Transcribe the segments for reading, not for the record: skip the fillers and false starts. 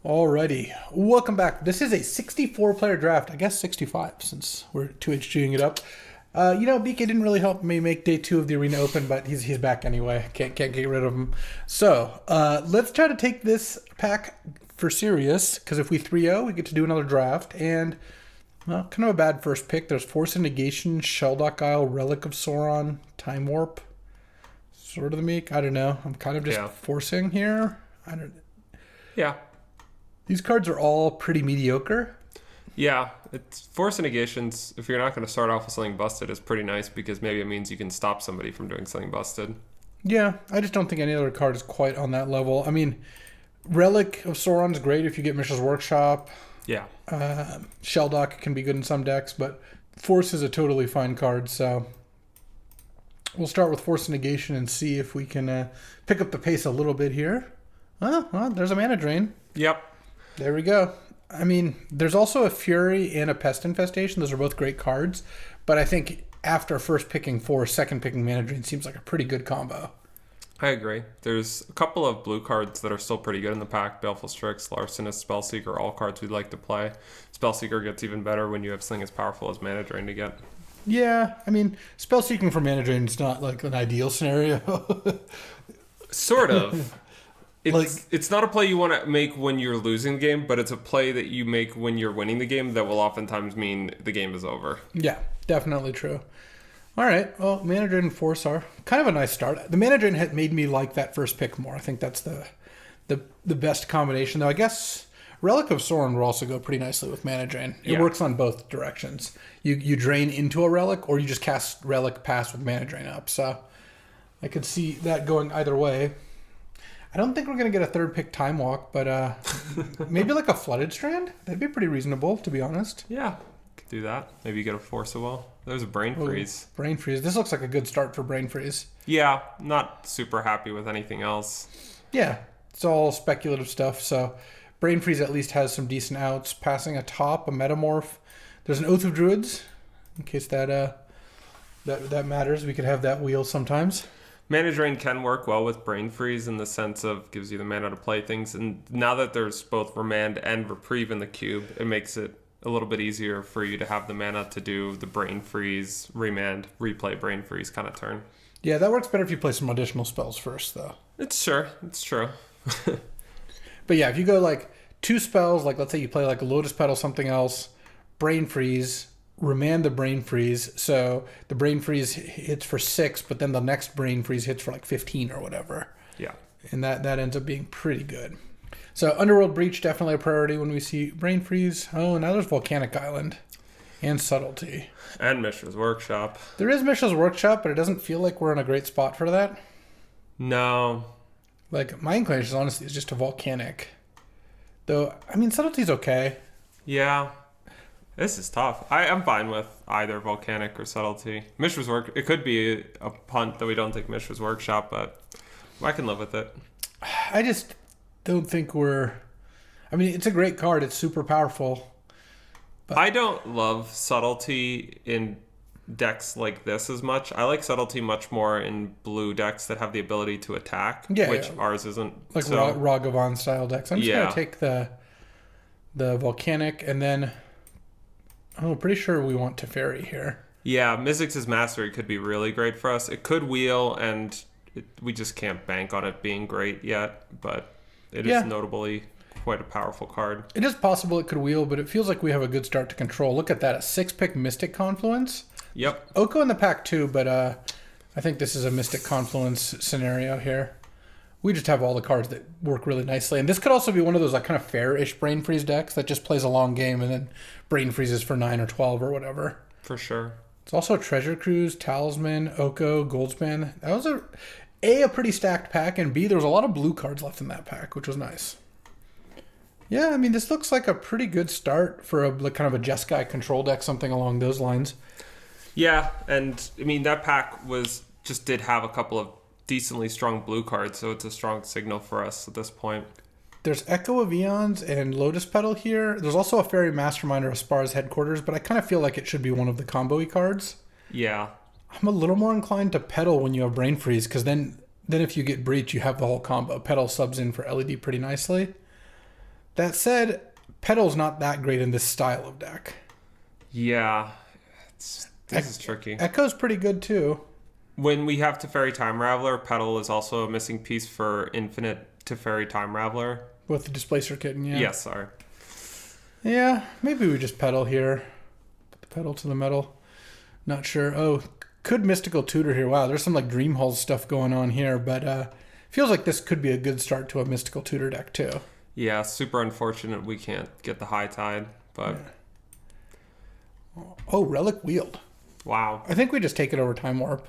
Alrighty, welcome back. This is a 64-player draft. I guess 65 since we're 2HGing it up. BK didn't really help me make day 2 of the Arena Open, but he's back anyway. Can't get rid of him. So let's try to take this pack for serious, because if we 3-0, we get to do another draft. And well, kind of a bad first pick. There's Force of Negation, Shelldock Isle, Relic of Sauron, Time Warp. Sort of the meek. I don't know. I'm kind of just forcing here. Yeah. These cards are all pretty mediocre. Yeah, it's Force of Negations. If you're not going to start off with something busted, is pretty nice because maybe it means you can stop somebody from doing something busted. Yeah, I just don't think any other card is quite on that level. I mean, Relic of Sauron's great if you get Mishra's Workshop. Yeah. Shelldock can be good in some decks, but Force is a totally fine card, so we'll start with Force of Negation and see if we can pick up the pace a little bit here. Oh, well, there's a Mana Drain. Yep. There we go. I mean, there's also a Fury and a Pest Infestation. Those are both great cards. But I think after first picking Force, second picking Mana Drain seems like a pretty good combo. I agree. There's a couple of blue cards that are still pretty good in the pack. Baleful Strix, Larcenist, Spellseeker, all cards we'd like to play. Spellseeker gets even better when you have something as powerful as Mana Drain to get. Yeah, I mean, Spellseeking for Mana Drain is not like an ideal scenario. Sort of. It's not a play you want to make when you're losing the game, but it's a play that you make when you're winning the game that will oftentimes mean the game is over. Yeah, definitely true. All right, well, Mana Drain and Force are kind of a nice start. The Mana Drain had made me like that first pick more. I think that's the best combination, though. I guess Relic of Sauron will also go pretty nicely with Mana Drain. It works on both directions. You drain into a Relic, or you just cast Relic pass with Mana Drain up. So I could see that going either way. I don't think we're going to get a third pick Time Walk, but maybe like a Flooded Strand? That'd be pretty reasonable, to be honest. Yeah, could do that. Maybe you get a Force of Will. There's a Brain Freeze. Brain Freeze. This looks like a good start for Brain Freeze. Yeah, not super happy with anything else. Yeah, it's all speculative stuff, so Brain Freeze at least has some decent outs. Passing a top, a Metamorph. There's an Oath of Druids, in case that matters. We could have that wheel sometimes. Mana Drain can work well with Brain Freeze in the sense of gives you the mana to play things. And now that there's both Remand and Reprieve in the cube, it makes it a little bit easier for you to have the mana to do the Brain Freeze, Remand, replay Brain Freeze kind of turn. Yeah, that works better if you play some additional spells first, though. It's true. But yeah, if you go like 2 spells, like let's say you play like a Lotus Petal, something else, Brain Freeze, Remand the Brain Freeze, so the Brain Freeze hits for 6, but then the next Brain Freeze hits for like 15 or whatever. Yeah. And that ends up being pretty good. So Underworld Breach, definitely a priority when we see Brain Freeze. Oh, now there's Volcanic Island. And Subtlety. And Mishra's Workshop. There is Mishra's Workshop, but it doesn't feel like we're in a great spot for that. No. Like, my inclination, honestly, is just a Volcanic. Though, I mean, Subtlety's okay. Yeah. This is tough. I'm fine with either Volcanic or Subtlety. Mishra's Work. It could be a punt that we don't take Mishra's Workshop, but I can live with it. I just don't think we're... I mean, it's a great card. It's super powerful. But I don't love Subtlety in decks like this as much. I like Subtlety much more in blue decks that have the ability to attack, which ours isn't. Like Ragavan style decks. I'm just going to take the Volcanic and then... Oh, pretty sure we want Teferi here. Yeah, Mizzix's Mastery could be really great for us. It could wheel, and we just can't bank on it being great yet, but it is notably quite a powerful card. It is possible it could wheel, but it feels like we have a good start to control. Look at that, a 6-pick Mystic Confluence. Yep. Oko in the pack too, but I think this is a Mystic Confluence scenario here. We just have all the cards that work really nicely. And this could also be one of those like kind of fair-ish Brain Freeze decks that just plays a long game and then Brain Freezes for 9 or 12 or whatever. For sure. It's also Treasure Cruise, Talisman, Oko, Goldspan. That was a pretty stacked pack, and B, there was a lot of blue cards left in that pack, which was nice. Yeah, I mean, this looks like a pretty good start for a kind of a Jeskai control deck, something along those lines. Yeah, and I mean, that pack did have a couple of decently strong blue cards, so it's a strong signal for us at this point. There's Echo of Eons and Lotus Petal here. There's also a Fairy Mastermind or Aspar's Headquarters, but I kind of feel like it should be one of the combo-y cards. Yeah. I'm a little more inclined to Petal when you have Brain Freeze, because then if you get Breach, you have the whole combo. Petal subs in for LED pretty nicely. That said, Petal's not that great in this style of deck. Yeah, this is tricky. Echo's pretty good too. When we have Teferi Time Raveler, Petal is also a missing piece for Infinite Teferi Time Raveler. With the Displacer Kitten, yeah. Yes, sorry. Yeah, maybe we just Petal here. Put the pedal to the metal. Not sure. Oh, could Mystical Tutor here. Wow, there's some like Dream Halls stuff going on here, but feels like this could be a good start to a Mystical Tutor deck too. Yeah, super unfortunate we can't get the High Tide, but... Yeah. Oh, Relic Wield. Wow. I think we just take it over Time Warp.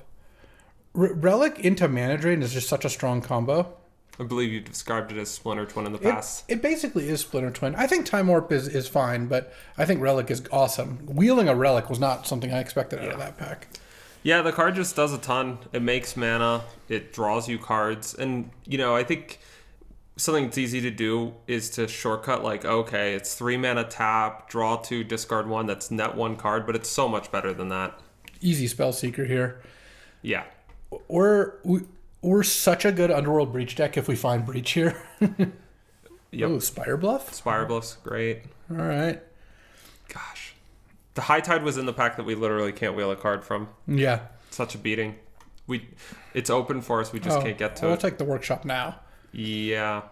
Relic into Mana Drain is just such a strong combo. I believe you described it as Splinter Twin in the past. It basically is Splinter Twin. I think Time Warp is fine, but I think Relic is awesome. Wielding a Relic was not something I expected out of that pack. Yeah, the card just does a ton. It makes mana. It draws you cards. And, I think something that's easy to do is to shortcut like, okay, it's 3 mana tap, draw 2, discard 1. That's net 1 card, but it's so much better than that. Easy Spell Seeker here. Yeah. We're such a good Underworld Breach deck if we find Breach here. Yep. Oh, Spire Bluff? Spire Bluff's great. All right. Gosh. The High Tide was in the pack that we literally can't wheel a card from. Yeah. Such a beating. It's open for us. We just can't get to I'll it. take the Workshop now. Yeah.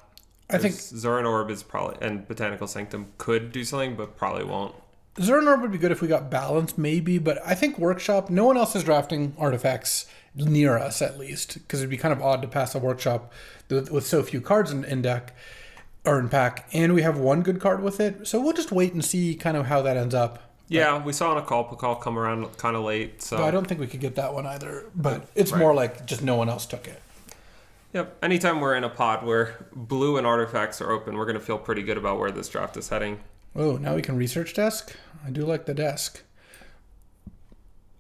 I think Zoran Orb is probably... And Botanical Sanctum could do something, but probably won't. Zoran Orb would be good if we got Balance, maybe, but I think Workshop, no one else is drafting artifacts near us, at least, because it'd be kind of odd to pass a Workshop with so few cards in deck, or in pack, and we have one good card with it, so we'll just wait and see kind of how that ends up. Yeah, we saw a call come around kind of late, so... But I don't think we could get that one either, but it's more like just no one else took it. Yep. Anytime we're in a pod where blue and artifacts are open, we're going to feel pretty good about where this draft is heading. Oh, now we can research desk? I do like the desk.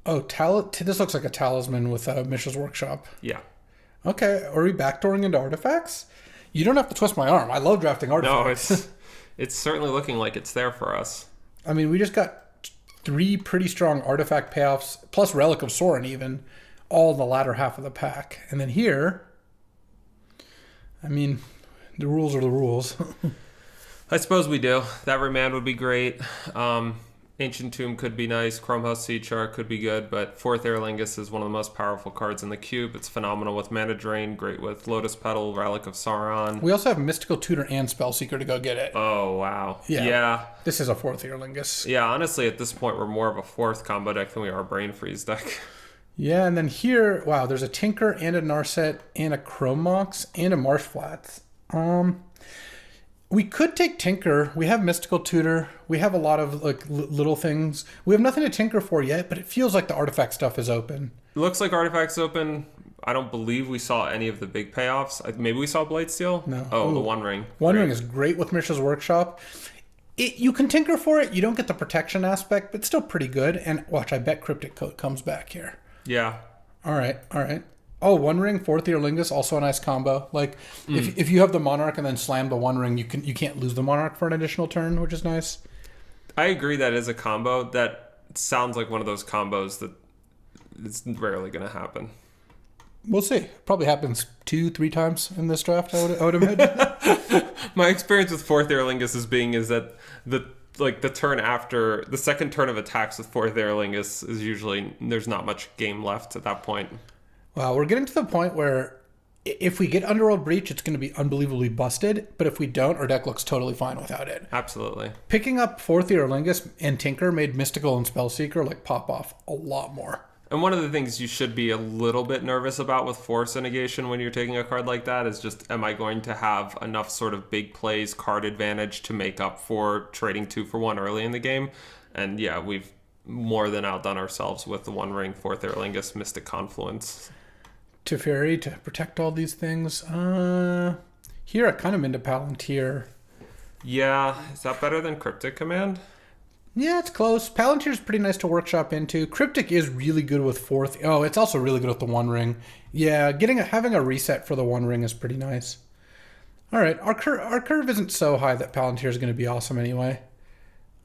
Oh, this looks like a talisman with Mishra's Workshop. Yeah. Okay, are we backdooring into artifacts? You don't have to twist my arm. I love drafting artifacts. No, it's certainly looking like it's there for us. I mean, we just got 3 pretty strong artifact payoffs, plus Relic of Sorin even, all in the latter half of the pack. And then here, I mean, the rules are the rules. I suppose we do. That Remand would be great. Ancient Tomb could be nice. Chromehouse Seed Chart could be good, but Fourth Aerlingus is one of the most powerful cards in the cube. It's phenomenal with Mana Drain, great with Lotus Petal, Relic of Sauron. We also have Mystical Tutor and Spellseeker to go get it. Oh, wow. Yeah. This is a Fourth Aerlingus. Yeah, honestly, at this point, we're more of a 4th combo deck than we are a Brain Freeze deck. Yeah, and then here, wow, there's a Tinker and a Narset and a Chrome Mox and a Marsh Flats. We could take Tinker. We have Mystical Tutor. We have a lot of little things. We have nothing to tinker for yet, but it feels like the artifact stuff is open. It looks like Artifact's open. I don't believe we saw any of the big payoffs. Maybe we saw Blightsteel? No. Oh, Ooh. the One Ring. One Ring is great with Mishra's Workshop. You can tinker for it. You don't get the protection aspect, but it's still pretty good. And watch, I bet Cryptic Coat comes back here. Yeah. All right. Oh, One Ring, Fourth Earlingus, also a nice combo. Like, if you have the Monarch and then slam the One Ring, you can't lose the Monarch for an additional turn, which is nice. I agree that is a combo. That sounds like one of those combos that it's rarely going to happen. We'll see. Probably happens 2-3 times in this draft, I would imagine. My experience with Fourth Aerlingus is that the turn after the second turn of attacks with Fourth Aerlingus is usually there's not much game left at that point. Wow, we're getting to the point where if we get Underworld Breach, it's going to be unbelievably busted. But if we don't, our deck looks totally fine without it. Absolutely. Picking up Fourth Earlingus and Tinker made Mystical and Spellseeker pop off a lot more. And one of the things you should be a little bit nervous about with Force Negation when you're taking a card like that is just, am I going to have enough sort of big plays, card advantage to make up for trading 2 for 1 early in the game? And yeah, we've more than outdone ourselves with the One Ring, Fourth Aerlingus, Mystic Confluence. Teferi to protect all these things. Here I kind of into Palantir. Yeah, is that better than Cryptic Command? Yeah, it's close. Palantir's pretty nice to workshop into. Cryptic is really good with Fourth. Oh, it's also really good with the One Ring. Yeah, having a reset for the One Ring is pretty nice. All right, our curve isn't so high that Palantir is going to be awesome anyway.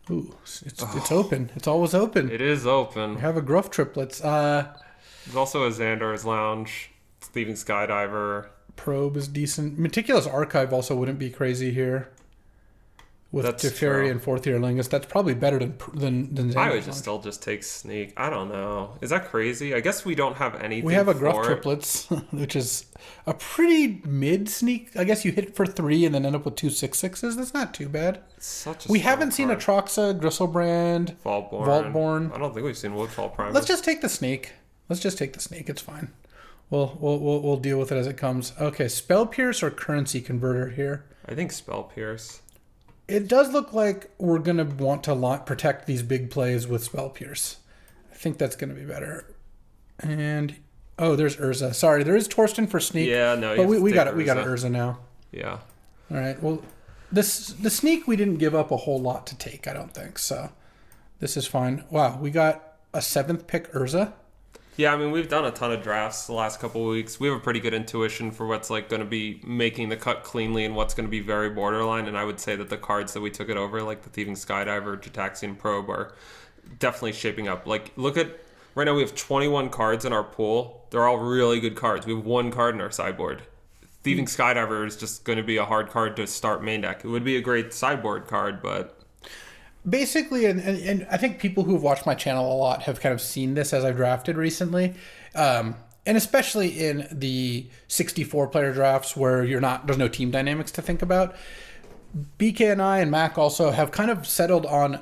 Ooh, it's open. It's always open. It is open. We have a Gruff Triplets. There's also a Xandar's Lounge, Thieving Skydiver. Probe is decent. Meticulous Archive also wouldn't be crazy here. with That's Teferi true. and Fourth Ear Lingus. That's probably better than Xander's I would launch. still just take Sneak. I don't know. Is that crazy? I guess we don't have anything. We have a for Gruff it. Triplets, which is a pretty mid sneak. I guess you hit for 3 and then end up with 2 6/6s. That's not too bad. Such a We strong haven't seen a card. Troxa, Gristlebrand, Vaultborn. I don't think we've seen Woodfall Primer. Let's just take the sneak. It's fine. We'll deal with it as it comes. Okay, Spell Pierce or Currency Converter here. I think Spell Pierce. It does look like we're going to want to protect these big plays with Spell Pierce. I think that's going to be better. And, there's Urza. Sorry, there is Torsten for Sneak. Yeah, no, but we got an Urza now. Yeah. All right, well, the Sneak we didn't give up a whole lot to take, I don't think. So this is fine. Wow, we got a 7th pick Urza. Yeah, I mean, we've done a ton of drafts the last couple of weeks. We have a pretty good intuition for what's like going to be making the cut cleanly and what's going to be very borderline. And I would say that the cards that we took it over, like the Thieving Skydiver, Jataxian Probe, are definitely shaping up. Like, look at right now we have 21 cards in our pool. They're all really good cards. We have 1 card in our sideboard. Thieving Skydiver is just going to be a hard card to start main deck. It would be a great sideboard card, but Basically, and I think people who have watched my channel a lot have kind of seen this as I've drafted recently. And especially in the 64-player drafts where there's no team dynamics to think about. BK and I and Mac also have kind of settled on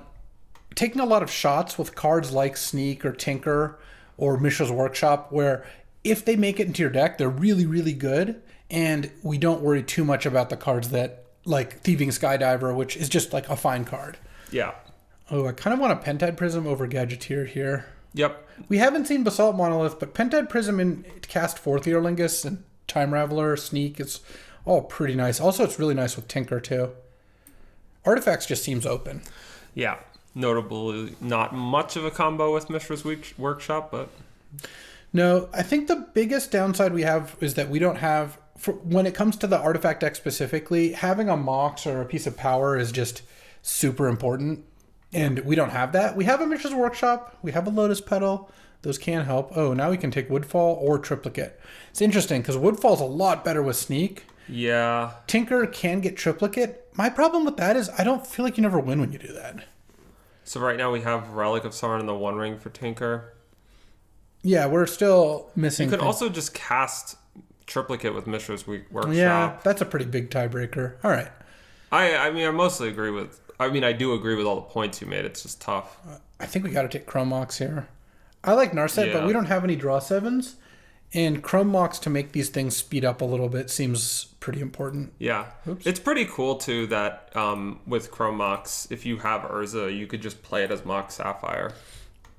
taking a lot of shots with cards like Sneak or Tinker or Mishra's Workshop, where if they make it into your deck, they're really, really good. And we don't worry too much about the cards that, like Thieving Skydiver, which is just like a fine card. yeah. Oh, I kind of want a Pentide Prism over Gadgeteer here. Yep. We haven't seen Basalt Monolith, but Pentide Prism in cast Fourth Ear Lingus and Time Raveler, Sneak, it's all pretty nice. Also, it's really nice with Tinker, too. Artifacts just seems open. Yeah. Notably, not much of a combo with Mishra's Workshop, but No, I think the biggest downside we have is that we don't have, when it comes to the artifact deck specifically, having a Mox or a piece of power is just super important. And we don't have that. We have a Mishra's Workshop. We have a Lotus Petal. Those can help. Oh, now we can take Woodfall or Triplicate. It's interesting because Woodfall's a lot better with Sneak. yeah. Tinker can get Triplicate. My problem with that is I don't feel like you never win when you do that. So right now we have Relic of Sauron and the One Ring for Tinker. Yeah, we're still missing. You could things. also just cast Triplicate with Mishra's Workshop. Yeah, that's a pretty big tiebreaker. All right. I mean, I mostly agree with... I mean, I do agree with all the points you made. It's just tough. I think we got to take Chrome Mox here. I like Narset, but Yeah. we don't have any draw 7s. And Chrome Mox to make these things speed up a little bit seems pretty important. Yeah. Oops. It's pretty cool, too, that with Chrome Mox, if you have Urza, you could just play it as Mox Sapphire.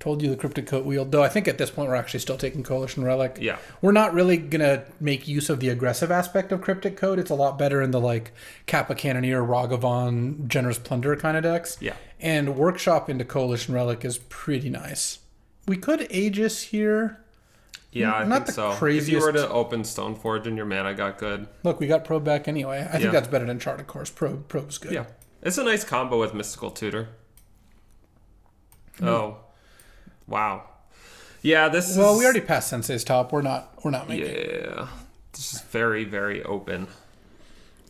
Told you the Cryptic Coat Wield, though I think at this point we're actually still taking Coalition Relic. Yeah. We're not really going to make use of the aggressive aspect of Cryptic Coat. It's a lot better in the like Kappa Cannoneer, Ragavan, Generous Plunder kind of decks. Yeah. And Workshop into Coalition Relic is pretty nice. We could Aegis here. Yeah, I Not think the so. craziest- If you were to open Stoneforge and your mana got good. Look, we got Probe back anyway. I think Yeah. that's better than Chart, of course. Probe's good. Yeah. It's a nice combo with Mystical Tutor. Oh. Wow. Yeah, this Well, is... we already passed Sensei's top. We're not making it. Yeah. This is very, very open.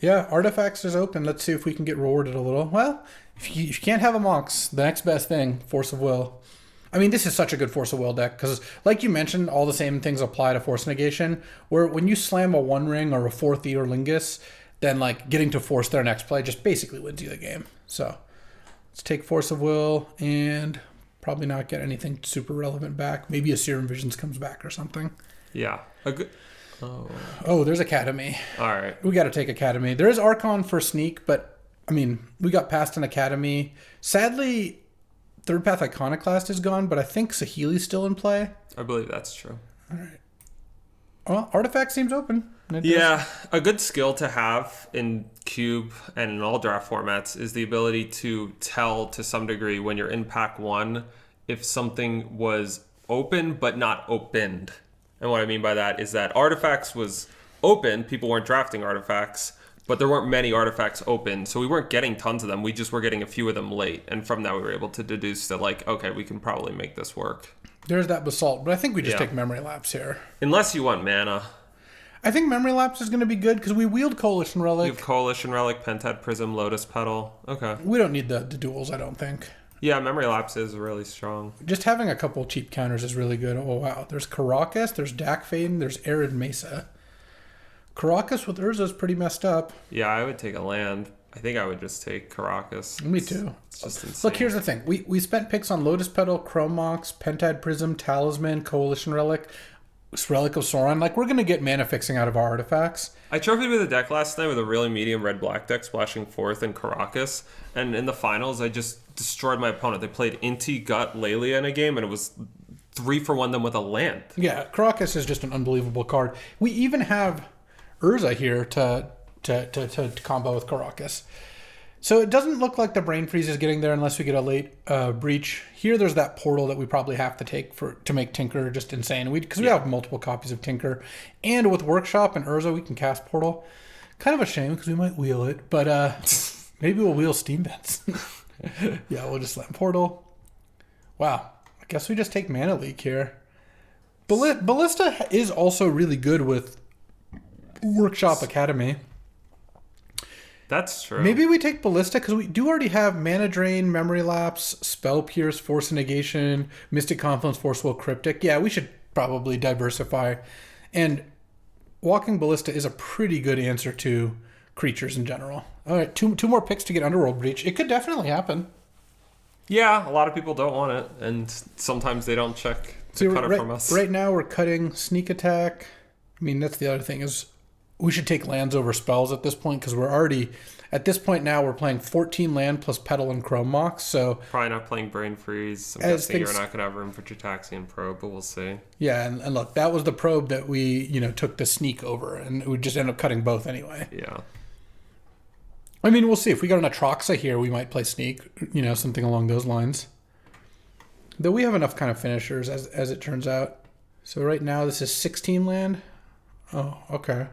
Yeah, Artifacts is open. Let's see if we can get rewarded a little. Well, if you can't have a Mox, the next best thing, Force of Will. I mean, this is such a good Force of Will deck because, like you mentioned, all the same things apply to Force Negation. Where when you slam a One Ring or a Fourth Ear Lingus, then like getting to force their next play just basically wins you the game. So let's take Force of Will and probably not get anything super relevant back. Maybe a Serum Visions comes back or something. Yeah. A good... Oh. Oh, there's Academy. All right. We got to take Academy. There is Archon for Sneak, but I mean, we got past an Academy. Sadly, Third Path Iconoclast is gone, but I think Saheeli's still in play. I believe that's true. All right. Well, Artifact seems open. It does. Yeah, a good skill to have in Cube and in all draft formats is the ability to tell to some degree when you're in pack one if something was open but not opened. And what I mean by that is that Artifacts was open, people weren't drafting Artifacts, but there weren't many Artifacts open, so we weren't getting tons of them, we just were getting a few of them late, and from that we were able to deduce that, like, okay, we can probably make this work. There's that Basalt, but I think we just Yeah. take Memory Lapse here. Unless you want mana. I think Memory Lapse is going to be good because we wield Coalition You Relic. have Coalition Relic, Pentad Prism, Lotus Petal. Okay. We don't need the duels, I don't think. Yeah, Memory Lapse is really strong. Just having a couple cheap counters is really good. Oh, wow. There's Caracas, there's Dak Faden, there's Arid Mesa. Caracas with Urza is pretty messed up. Yeah, I would take a land. I think I would just take Caracas. Me too. It's just insane. Look, here's the thing. We spent picks on Lotus Petal, Chrome Mox, Pentad Prism, Talisman, Coalition Relic, Relic of Sauron. Like, we're going to get mana fixing out of our artifacts. I trophied with a deck last night with a really medium red-black deck, splashing fourth and Caracas. And in the finals, I just destroyed my opponent. They played Inti, Gut, Lelia in a game, and it was 3-for-1 them with a land. Yeah, Caracas is just an unbelievable card. We even have Urza here to combo with Caracas. So it doesn't look like the Brain Freeze is getting there unless we get a late breach. Here there's that portal that we probably have to take to make Tinker just insane. Because we have multiple copies of Tinker. And with Workshop and Urza, we can cast Portal. Kind of a shame because we might wheel it. But maybe we'll wheel Steam Vents. Yeah, we'll just let Portal. Wow. I guess we just take Mana Leak here. Ballista is also really good with Workshop Academy. That's true. Maybe we take Ballista because we do already have Mana Drain, Memory Lapse, Spell Pierce, Force Negation, Mystic Confluence, Force Will, Cryptic. Yeah, we should probably diversify. And Walking Ballista is a pretty good answer to creatures in general. All right, two more picks to get Underworld Breach. It could definitely happen. Yeah, a lot of people don't want it, and sometimes they don't check to cut it from us. Right now we're cutting Sneak Attack. I mean, that's the other thing is we should take lands over spells at this point because we're already, at this point now, we're playing 14 land plus Petal and Chrome Mox. So probably not playing Brain Freeze. I'm guessing you're not going to have room for Jataxian Probe, but we'll see. Yeah, and look, that was the probe that we, took the sneak over, and we just end up cutting both anyway. Yeah. I mean, we'll see. If we got an Atraxa here, we might play sneak, something along those lines. Though we have enough kind of finishers, as it turns out. So right now, this is 16 land. Oh, okay.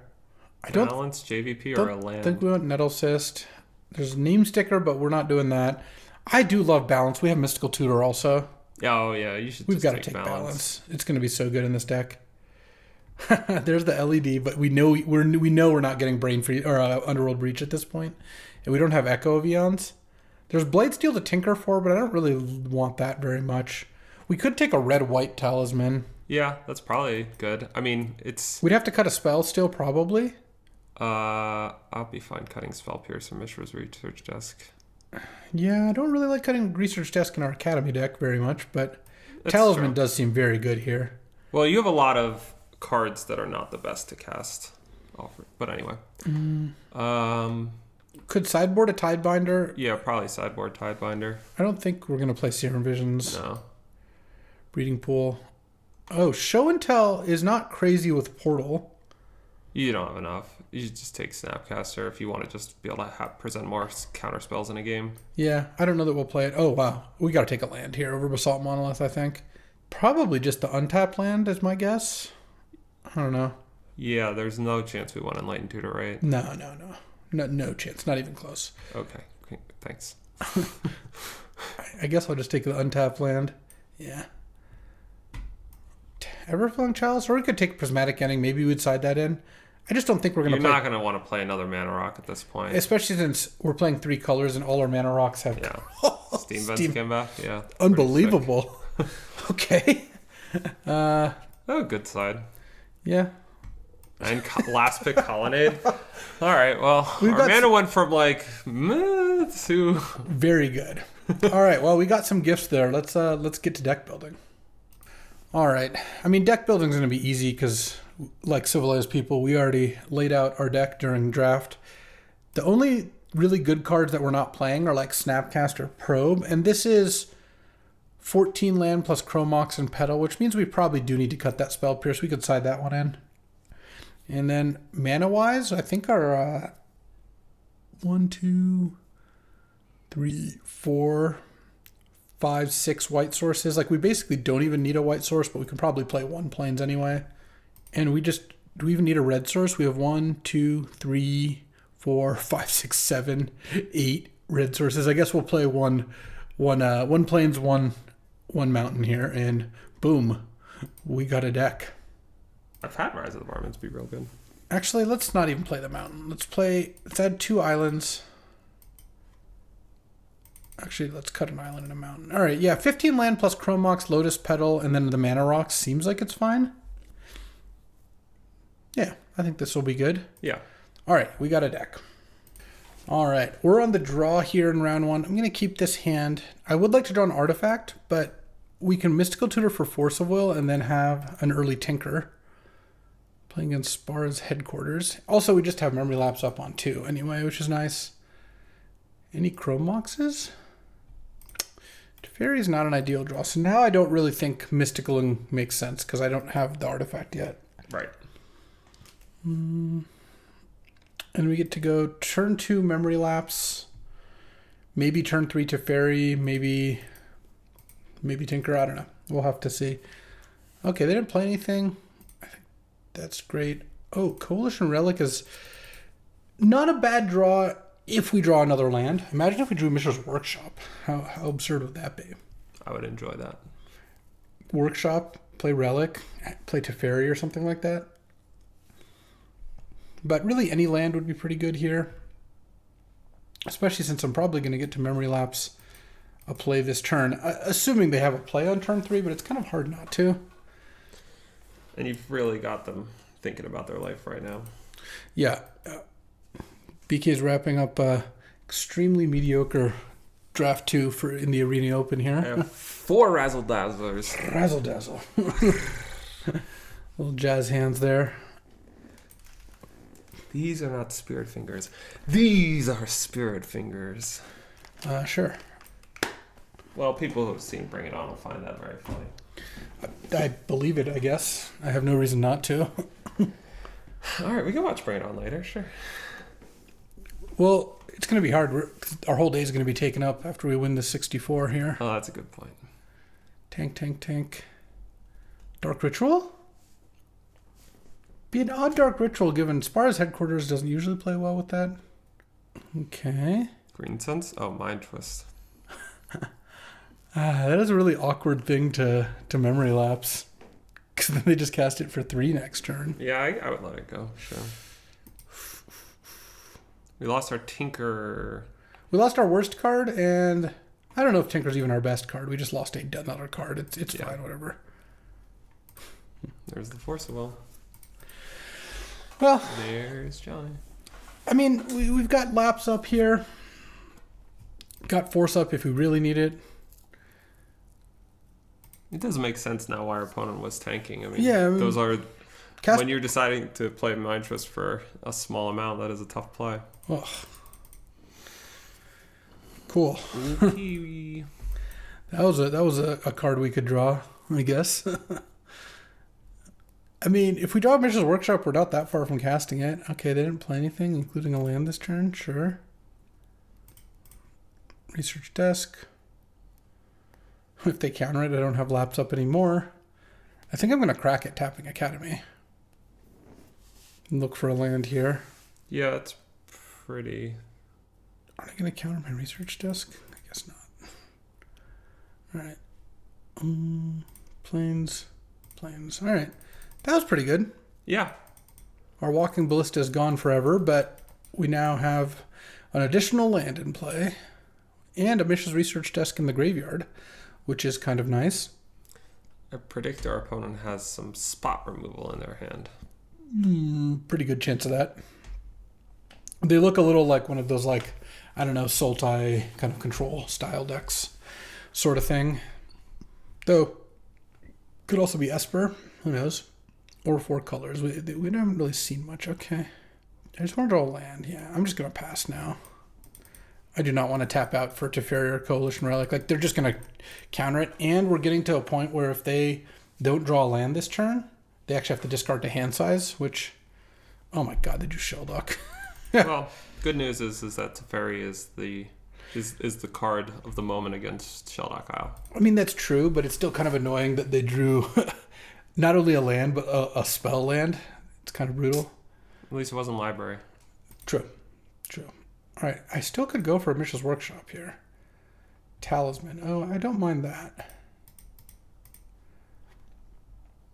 I don't Balance, JVP, or a land? I think we want Nettle Cyst. There's a Neem Sticker, but we're not doing that. I do love Balance. We have Mystical Tutor also. Oh, yeah. You should We've got to take balance. It's going to be so good in this deck. There's the LED, but we know we're not getting Brain Freeze or Underworld Breach at this point, and we don't have Echo of Eons. There's Blade Steel to tinker for, but I don't really want that very much. We could take a red-white Talisman. Yeah, that's probably good. I mean, we'd have to cut a spell still, probably. I'll be fine cutting Spell Pierce from Mishra's Research Desk. Yeah, I don't really like cutting Research Desk in our Academy deck very much, but Talisman does seem very good here. Well, you have a lot of cards that are not the best to cast. But anyway. Could sideboard a Tidebinder? Yeah, probably sideboard Tidebinder. I don't think we're going to play Serum Visions. No. Breeding Pool. Oh, Show and Tell is not crazy with Portal. You don't have enough. You should just take Snapcaster if you want to just be able to present more counter spells in a game. Yeah, I don't know that we'll play it. Oh, wow. We got to take a land here over Basalt Monolith, I think. Probably just the untapped land is my guess. I don't know. Yeah, there's no chance we want Enlightened Tutor, right? No. No chance. Not even close. Okay. Thanks. I guess I'll just take the untapped land. Yeah. Everflowing Chalice, or we could take Prismatic Ending. Maybe we'd side that in. I just don't think we're going to play... You're not going to want to play another Mana Rock at this point. Especially since we're playing 3 colors and all our Mana Rocks have... Yeah. Steam Vents came back. Yeah. Unbelievable. Okay. Oh, good side. Yeah. And last pick Colonnade. All right, well, We've our mana went from like meh to... Very good. All right, well, we got some gifts there. Let's get to deck building. All right. I mean, deck building is going to be easy because, like civilized people, we already laid out our deck during draft. The only really good cards that we're not playing are like Snapcaster, Probe, and this is 14 land plus Chrome Mox and Petal, which means we probably do need to cut that Spell Pierce. We could side that one in. And then mana-wise, I think our 1, 2, 3, 4, 5, 6 white sources. Like, we basically don't even need a white source, but we can probably play 1 plains anyway. And do we even need a red source? We have 1, 2, 3, 4, 5, 6, 7, 8 red sources. I guess we'll play one plains, one mountain here, and boom, we got a deck. I've had Rise of the Varmints be real good. Actually, let's not even play the mountain. Let's add 2 islands. Actually, let's cut an island and a mountain. All right, yeah, 15 land plus Chrome Mox, Lotus Petal, and then the Mana Rocks seems like it's fine. Yeah, I think this will be good. Yeah. All right, we got a deck. All right, we're on the draw here in round 1. I'm going to keep this hand. I would like to draw an artifact, but we can Mystical Tutor for Force of Will and then have an early Tinker. Playing against Spar's Headquarters. Also, we just have Memory Lapse up on 2 anyway, which is nice. Any Chrome Moxes? Teferi is not an ideal draw. So now I don't really think Mystical makes sense because I don't have the artifact yet. Right. And we get to go turn 2 Memory Lapse. Maybe turn 3 Teferi. Maybe Tinker. I don't know. We'll have to see. Okay, they didn't play anything. I think that's great. Oh, Coalition Relic is not a bad draw if we draw another land. Imagine if we drew Mishra's Workshop. How absurd would that be? I would enjoy that. Workshop, play Relic, play Teferi or something like that. But really any land would be pretty good here. Especially since I'm probably going to get to Memory Lapse a play this turn. Assuming they have a play on turn 3, but it's kind of hard not to. And you've really got them thinking about their life right now. Yeah. BK is wrapping up extremely mediocre draft 2 in the Arena Open here. I have 4 Razzle Dazzlers. Razzle dazzle. Little jazz hands there. These are not Spirit Fingers. These are Spirit Fingers. Sure. Well, people who have seen Bring It On will find that very funny. I believe it, I guess. I have no reason not to. All right, we can watch Bring It On later, sure. Well, it's going to be hard. Our whole day is going to be taken up after we win the 64 here. Oh, that's a good point. Tank. Dark Ritual? Be an odd Dark Ritual given Spar's Headquarters doesn't usually play well with that. Okay. Green Sense? Oh, Mind Twist. That is a really awkward thing to Memory Lapse. Because then they just cast it for 3 next turn. Yeah, I would let it go, sure. We lost our Tinker. We lost our worst card, and I don't know if Tinker's even our best card. We just lost another card. It's fine, whatever. There's the Force of Will. Well, There's Johnny. I mean, we've got Lapse up here. Got Force up if we really need it. It does make sense now why our opponent was tanking. I mean, those are... when you're deciding to play Mind Twist for a small amount, that is a tough play. Ugh. Cool. Kiwi. That was a card we could draw, I guess. I mean, if we draw Mishra's Workshop, we're not that far from casting it. Okay, they didn't play anything, including a land this turn. Sure. Research Desk. If they counter it, I don't have Lapse up anymore. I think I'm going to crack it, tapping Academy. Look for a land here. Yeah, it's pretty... Are they going to counter my Research Desk? I guess not. Alright. Plains. Alright. That was pretty good. Yeah. Our Walking Ballista is gone forever, but we now have an additional land in play. And a Mishra's Research Desk in the graveyard, which is kind of nice. I predict our opponent has some spot removal in their hand. Pretty good chance of that. They look a little like one of those, like, I don't know, Sultai kind of control style decks sort of thing. Though, could also be Esper. Who knows? Or 4 colors. We haven't really seen much. Okay. I just want to draw a land. Yeah, I'm just going to pass now. I do not want to tap out for Teferi or Coalition Relic. Like, they're just going to counter it. And we're getting to a point where if they don't draw a land this turn, they actually have to discard to hand size, which, oh my god, they do Shelldock. Well, good news is that Teferi is the card of the moment against Shelldock Isle. I mean, that's true, but it's still kind of annoying that they drew not only a land, but a spell land. It's kind of brutal. At least it wasn't library. True. All right, I still could go for a Mishra's Workshop here. Talisman. Oh, I don't mind that.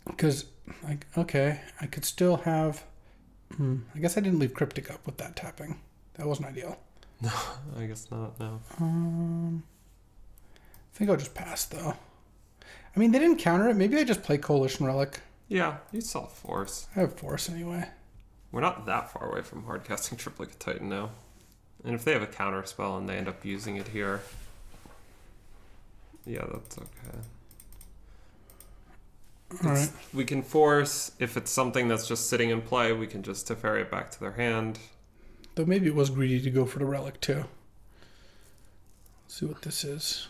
Because, like, okay, I could still have... I guess I didn't leave Cryptic up with that tapping. That wasn't ideal. No, I guess not, no. I think I'll just pass, though. I mean, they didn't counter it. Maybe I just play Coalition Relic. Yeah, you saw Force. I have Force anyway. We're not that far away from hardcasting Triplicate Titan now. And if they have a counter spell and they end up using it here, yeah, that's okay. All right. We can force, if it's something that's just sitting in play, we can just Teferi it back to their hand. Though maybe it was greedy to go for the Relic, too. Let's see what this is.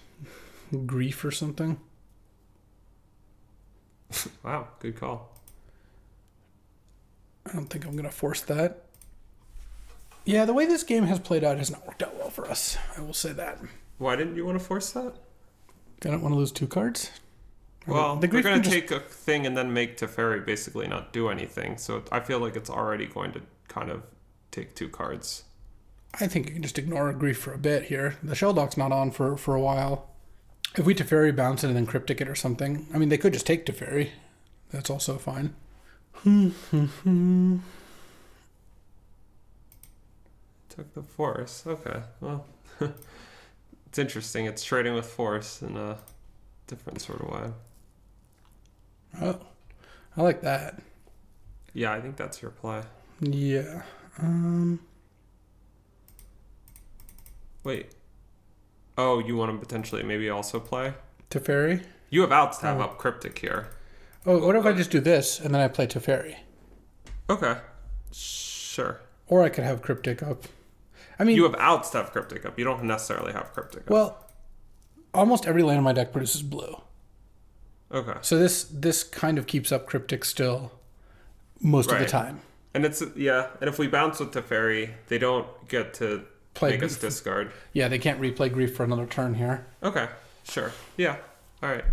Grief or something? Wow, good call. I don't think I'm going to force that. Yeah, the way this game has played out has not worked out well for us. I will say that. Why didn't you want to force that? I don't want to lose 2 cards. Well, the we're Grief going to can take a thing and then make Teferi basically not do anything. So I feel like it's already going to kind of take 2 cards. I think you can just ignore Grief for a bit here. The Shelldock's not on for a while. If we Teferi bounce it and then Cryptic it or something, I mean, they could just take Teferi. That's also fine. Took the Force. Okay, well, it's interesting. It's trading with Force in a different sort of way. Oh, I like that. Yeah, I think that's your play. Yeah. Wait. Oh, you want to potentially maybe also play? Teferi? You have outs to have up Cryptic here. Oh, what if I just do this and then I play Teferi? Okay. Sure. Or I could have Cryptic up. I mean, You have outs to have Cryptic up. You don't necessarily have Cryptic up. well, almost every land in my deck produces blue. Okay. So this kind of keeps up Cryptic still most of the Right. time. And it's, yeah, and if we bounce with Teferi, they don't get to Play make us Grief. discard. Yeah, they can't replay Grief for another turn here. Okay, sure. Yeah, all right.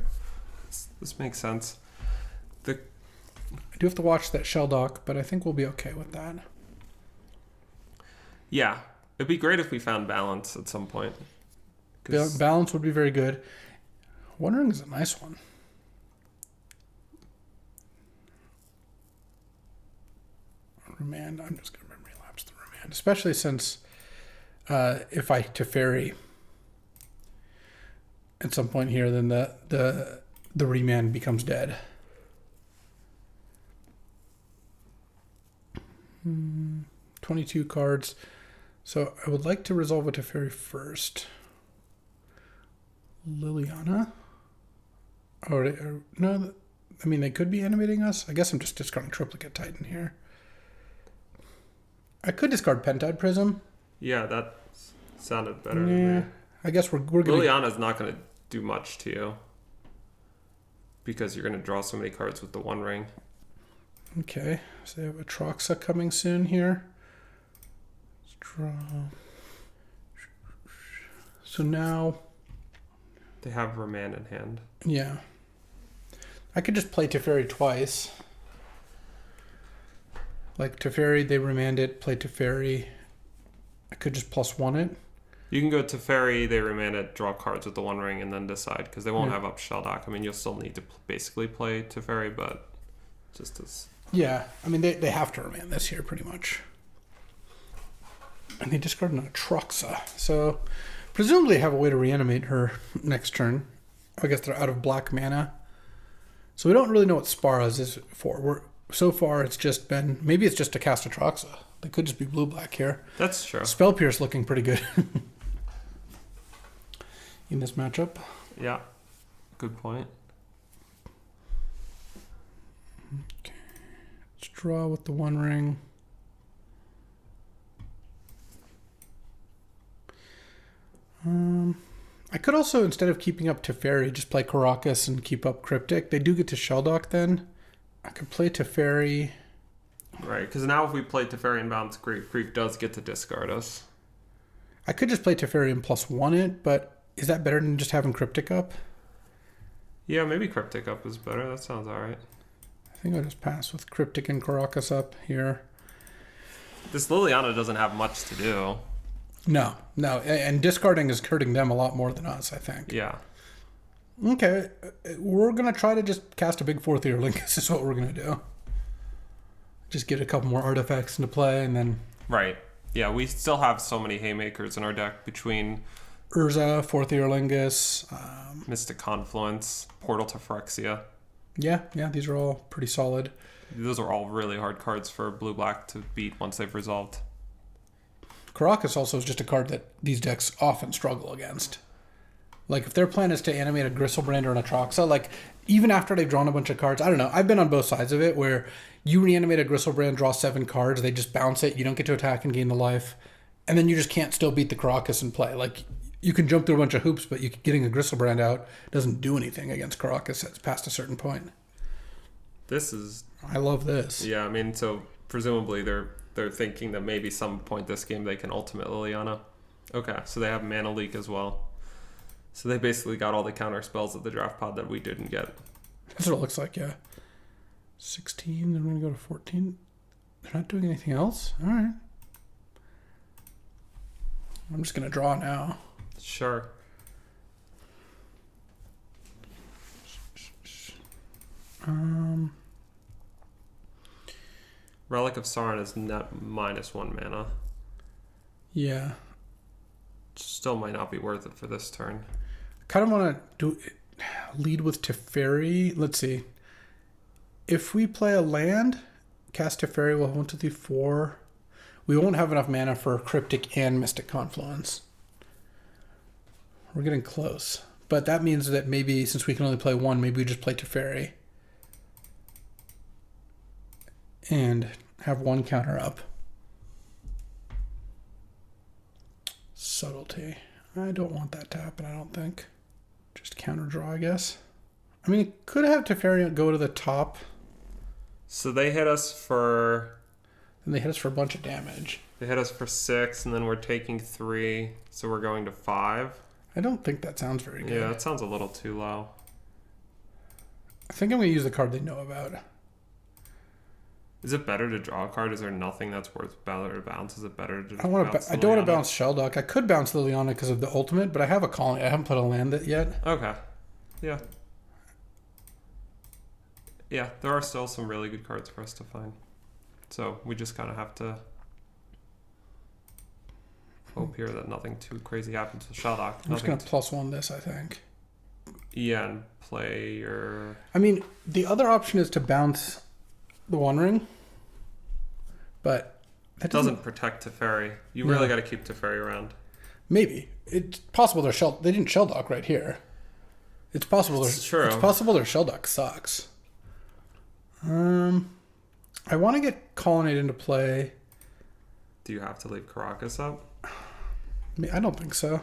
This makes sense. I do have to watch that Shelldock, but I think we'll be okay with that. Yeah, it'd be great if we found balance at some point. 'Cause- Balance would be very good. Wondering is a nice one. Remand. I'm just going to relapse the remand, especially since if I Teferi at some point here, then the remand becomes dead. 22 cards. So I would like to resolve a Teferi first. Liliana? Or no, I mean, they could be animating us. I guess I'm just discarding Triplicate Titan here. I could discard Pentide Prism. Yeah, that sounded better to Yeah, me. I guess we're gonna. Liliana's not going to do much to you because you're going to draw so many cards with the One Ring. Okay, so they have a Troxa coming soon here. Let's draw. So now, They have Remand in hand. yeah, I could just play Teferi twice. Like Teferi, they remand it. Play Teferi. I could just +1 it. You can go Teferi, they remand it, draw cards with the One Ring, and then decide because they won't Yeah. have up Shelldock. I mean, you'll still need to basically play Teferi, but just as Yeah, I mean they have to remand this here pretty much. And they discarded a Troxa, so presumably have a way to reanimate her next turn. I guess they're out of black mana, so we don't really know what Spara's is for. So far it's just been, maybe it's just to cast a Troxa. They could just be blue-black here. that's true. Spell Pierce looking pretty good in this matchup. Yeah, good point. Okay, let's draw with the One Ring. I could also, instead of keeping up Teferi, just play Caracas and keep up Cryptic. They do get to Shelldock then. I could play Teferi. Right, because now if we play Teferi and bounce Grief does get to discard us. I could just play Teferi and +1 it, but is that better than just having Cryptic up? Yeah, maybe Cryptic up is better. That sounds alright. I think I'll just pass with Cryptic and Caracas up here. This Liliana doesn't have much to do. No, and discarding is hurting them a lot more than us, I think. Yeah. Okay, we're going to try to just cast a big 4th ear link. This is what we're going to do. Just get a couple more artifacts into play, and then Right. Yeah, we still have so many haymakers in our deck between Urza, Fourth Earlingus. Mystic Confluence, Portal to Phyrexia. Yeah, these are all pretty solid. Those are all really hard cards for blue-black to beat once they've resolved. Caracas also is just a card that these decks often struggle against. Like, if their plan is to animate a Gristlebrand or an Atraxa, like, even after they've drawn a bunch of cards, I don't know, I've been on both sides of it, where you reanimate a Gristlebrand, draw 7 cards, they just bounce it, you don't get to attack and gain the life, and then you just can't still beat the Caracas in play. Like, you can jump through a bunch of hoops, but getting a Gristlebrand out doesn't do anything against Caracas past a certain point. I love this. Yeah, I mean, so presumably they're thinking that maybe some point this game they can ultimately Liliana. Okay, so they have Mana Leak as well. So they basically got all the counter spells of the draft pod that we didn't get. That's what it looks like, yeah. 16, then we're going to go to 14. They're not doing anything else? All right. I'm just going to draw now. Sure. Relic of Sauron is net -1 mana. Yeah. Still might not be worth it for this turn. Kind of want to lead with Teferi. Let's see. If we play a land, cast Teferi, we'll have 1, 2, 3, 4. We won't have enough mana for Cryptic and Mystic Confluence. We're getting close. But that means that maybe, since we can only play 1, maybe we just play Teferi. And have 1 counter up. Subtlety. I don't want that to happen, I don't think. Just counter draw, I guess. I mean, it could have Teferi go to the top. So they hit us for... And they hit us for a bunch of damage. They hit us for 6, and then we're taking 3, so we're going to 5. I don't think that sounds very good. Yeah, that sounds a little too low. I think I'm going to use the card they know about. Is it better to draw a card? Is there nothing that's worth better to bounce? Is it better to I don't want to bounce Shelldock. I could bounce Liliana because of the ultimate, but I have a colony. I haven't put a land yet. Okay. Yeah. Yeah, there are still some really good cards for us to find. So we just kind of have to hope here that nothing too crazy happens with Shelldock. I'm just going to +1 this, I think. Yeah, and play your... I mean, the other option is to bounce the One Ring, but that doesn't protect Teferi. You really got to keep Teferi around. Maybe it's possible they didn't Shelldock right here. It's possible. It's possible their Shelldock sucks. I want to get Colonnade into play. Do you have to leave Caracas up? I don't think so.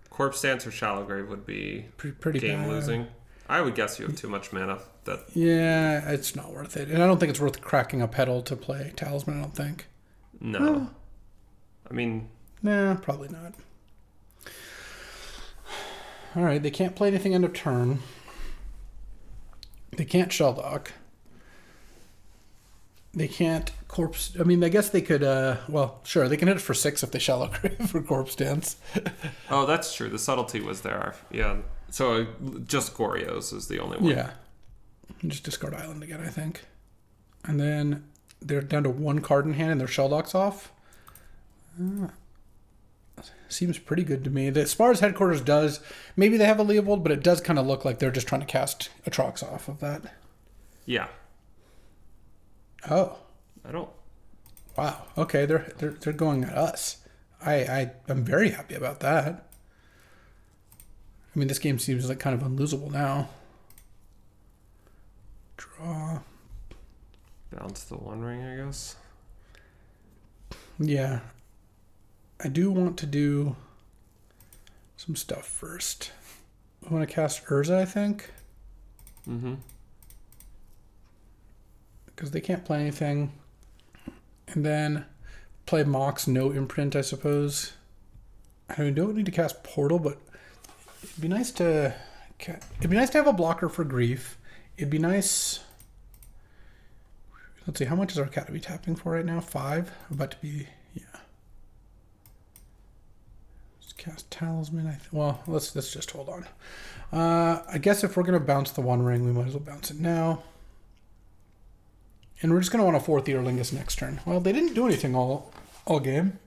Corpse Dance or Shallow Grave would be pretty game bad. losing. I would guess you have too much mana. Yeah, it's not worth it. And I don't think it's worth cracking a pedal to play Talisman, I don't think. No. I mean... Nah, probably not. Alright, they can't play anything end of turn. They can't Shelldock. They can't Corpse... I mean, I guess they could... well, sure, they can hit it for 6 if they Shallow Grave for Corpse Dance. Oh, that's true. The subtlety was there. Yeah. So just Gorios is the only one. Yeah. Just discard Island again, I think. And then they're down to 1 card in hand and their Shelldock's off. Seems pretty good to me. The Spar's Headquarters does... Maybe they have a Leovold, but it does kind of look like they're just trying to cast Atrox off of that. Yeah. Oh. I don't... Wow. Okay, they're going at us. I'm very happy about that. I mean, this game seems like kind of unlosable now. Draw. Bounce the One Ring, I guess. Yeah. I do want to do some stuff first. I want to cast Urza, I think. Mm-hmm. Because they can't play anything. And then play Mox, no imprint, I suppose. I mean, don't need to cast Portal, but it'd be nice to have a blocker for Grief. It'd be nice. Let's see, how much is our Academy tapping for right now? 5? About to be, yeah. Let's cast Talisman. Well, let's just hold on. I guess if we're gonna bounce the One Ring, we might as well bounce it now. And we're just going to want a 4th Earlingus next turn. Well, they didn't do anything all game.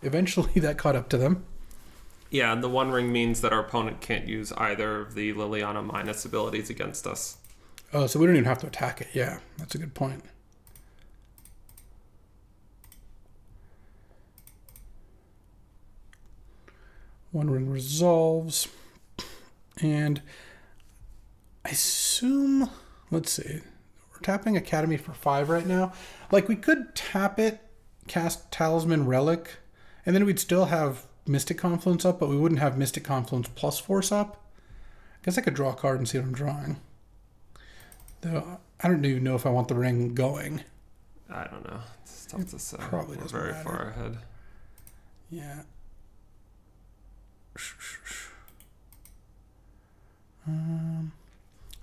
Eventually, that caught up to them. Yeah, and the One Ring means that our opponent can't use either of the Liliana minus abilities against us. Oh, so we don't even have to attack it. Yeah, that's a good point. One Ring resolves. And I assume, let's see, we're tapping Academy for 5 right now. Like, we could tap it, cast Talisman Relic, and then we'd still have Mystic Confluence up, but we wouldn't have Mystic Confluence plus Force up. I guess I could draw a card and see what I'm drawing. Though, I don't even know if I want the ring going. I don't know. It's tough to say. Probably We're doesn't very matter. far ahead. Yeah.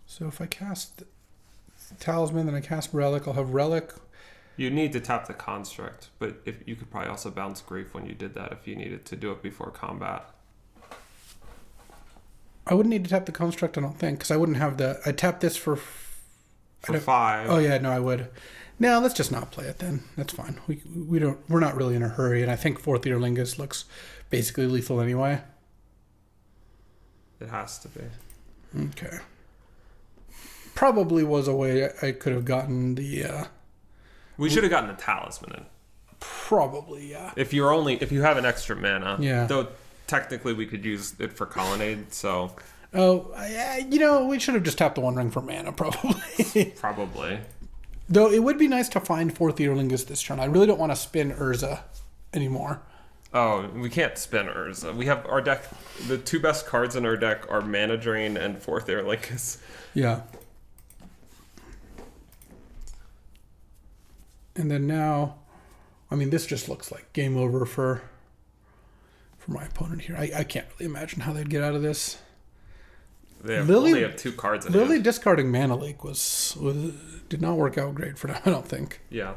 So if I cast Talisman, then I cast Relic, I'll have Relic. You need to tap the Construct, but if you could probably also bounce Grief when you did that if you needed to do it before combat. I wouldn't need to tap the Construct, I don't think, because I wouldn't have the... I tap this for 5. Oh yeah, no, I would. No, let's just not play it then. That's fine. We're not really in a hurry, and I think 4th Earlingus looks basically lethal anyway. It has to be. Okay. Probably was a way I could have gotten the... We should have gotten the Talisman in. Probably, yeah. If you have an extra mana. Yeah. Though technically we could use it for Colonnade, so... Oh, we should have just tapped the One Ring for mana, probably. Probably. Though it would be nice to find 4th Earlingus this turn. I really don't want to spin Urza anymore. Oh, we can't spin Urza. We have our deck... The 2 best cards in our deck are Mana Drain and 4th Earlingus. Yeah. And then now... I mean, this just looks like game over for my opponent here. I can't really imagine how they'd get out of this. They Lily- only have 2 cards in Lily hand. discarding Mana Leak did not work out great for them, I don't think. Yeah.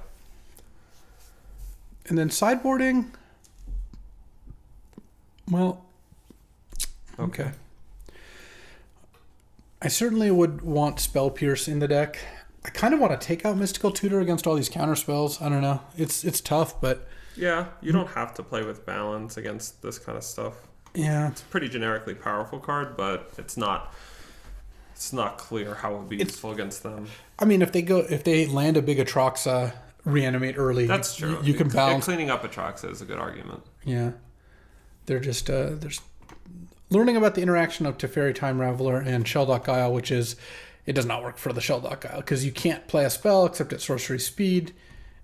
And then sideboarding... Well, okay. I certainly would want Spell Pierce in the deck. I kind of want to take out Mystical Tutor against all these counter spells. I don't know. It's tough, but... Yeah, you don't have to play with balance against this kind of stuff. Yeah. It's a pretty generically powerful card, but it's not clear how it would be useful against them. I mean, if they land a big Atraxa, reanimate early, That's true. You can bounce. Cleaning up Atraxa is a good argument. Yeah. They're just there's learning about the interaction of Teferi Time Raveler and Shelldock Guile, which is it does not work for the Shelldock Guile because you can't play a spell except at sorcery speed,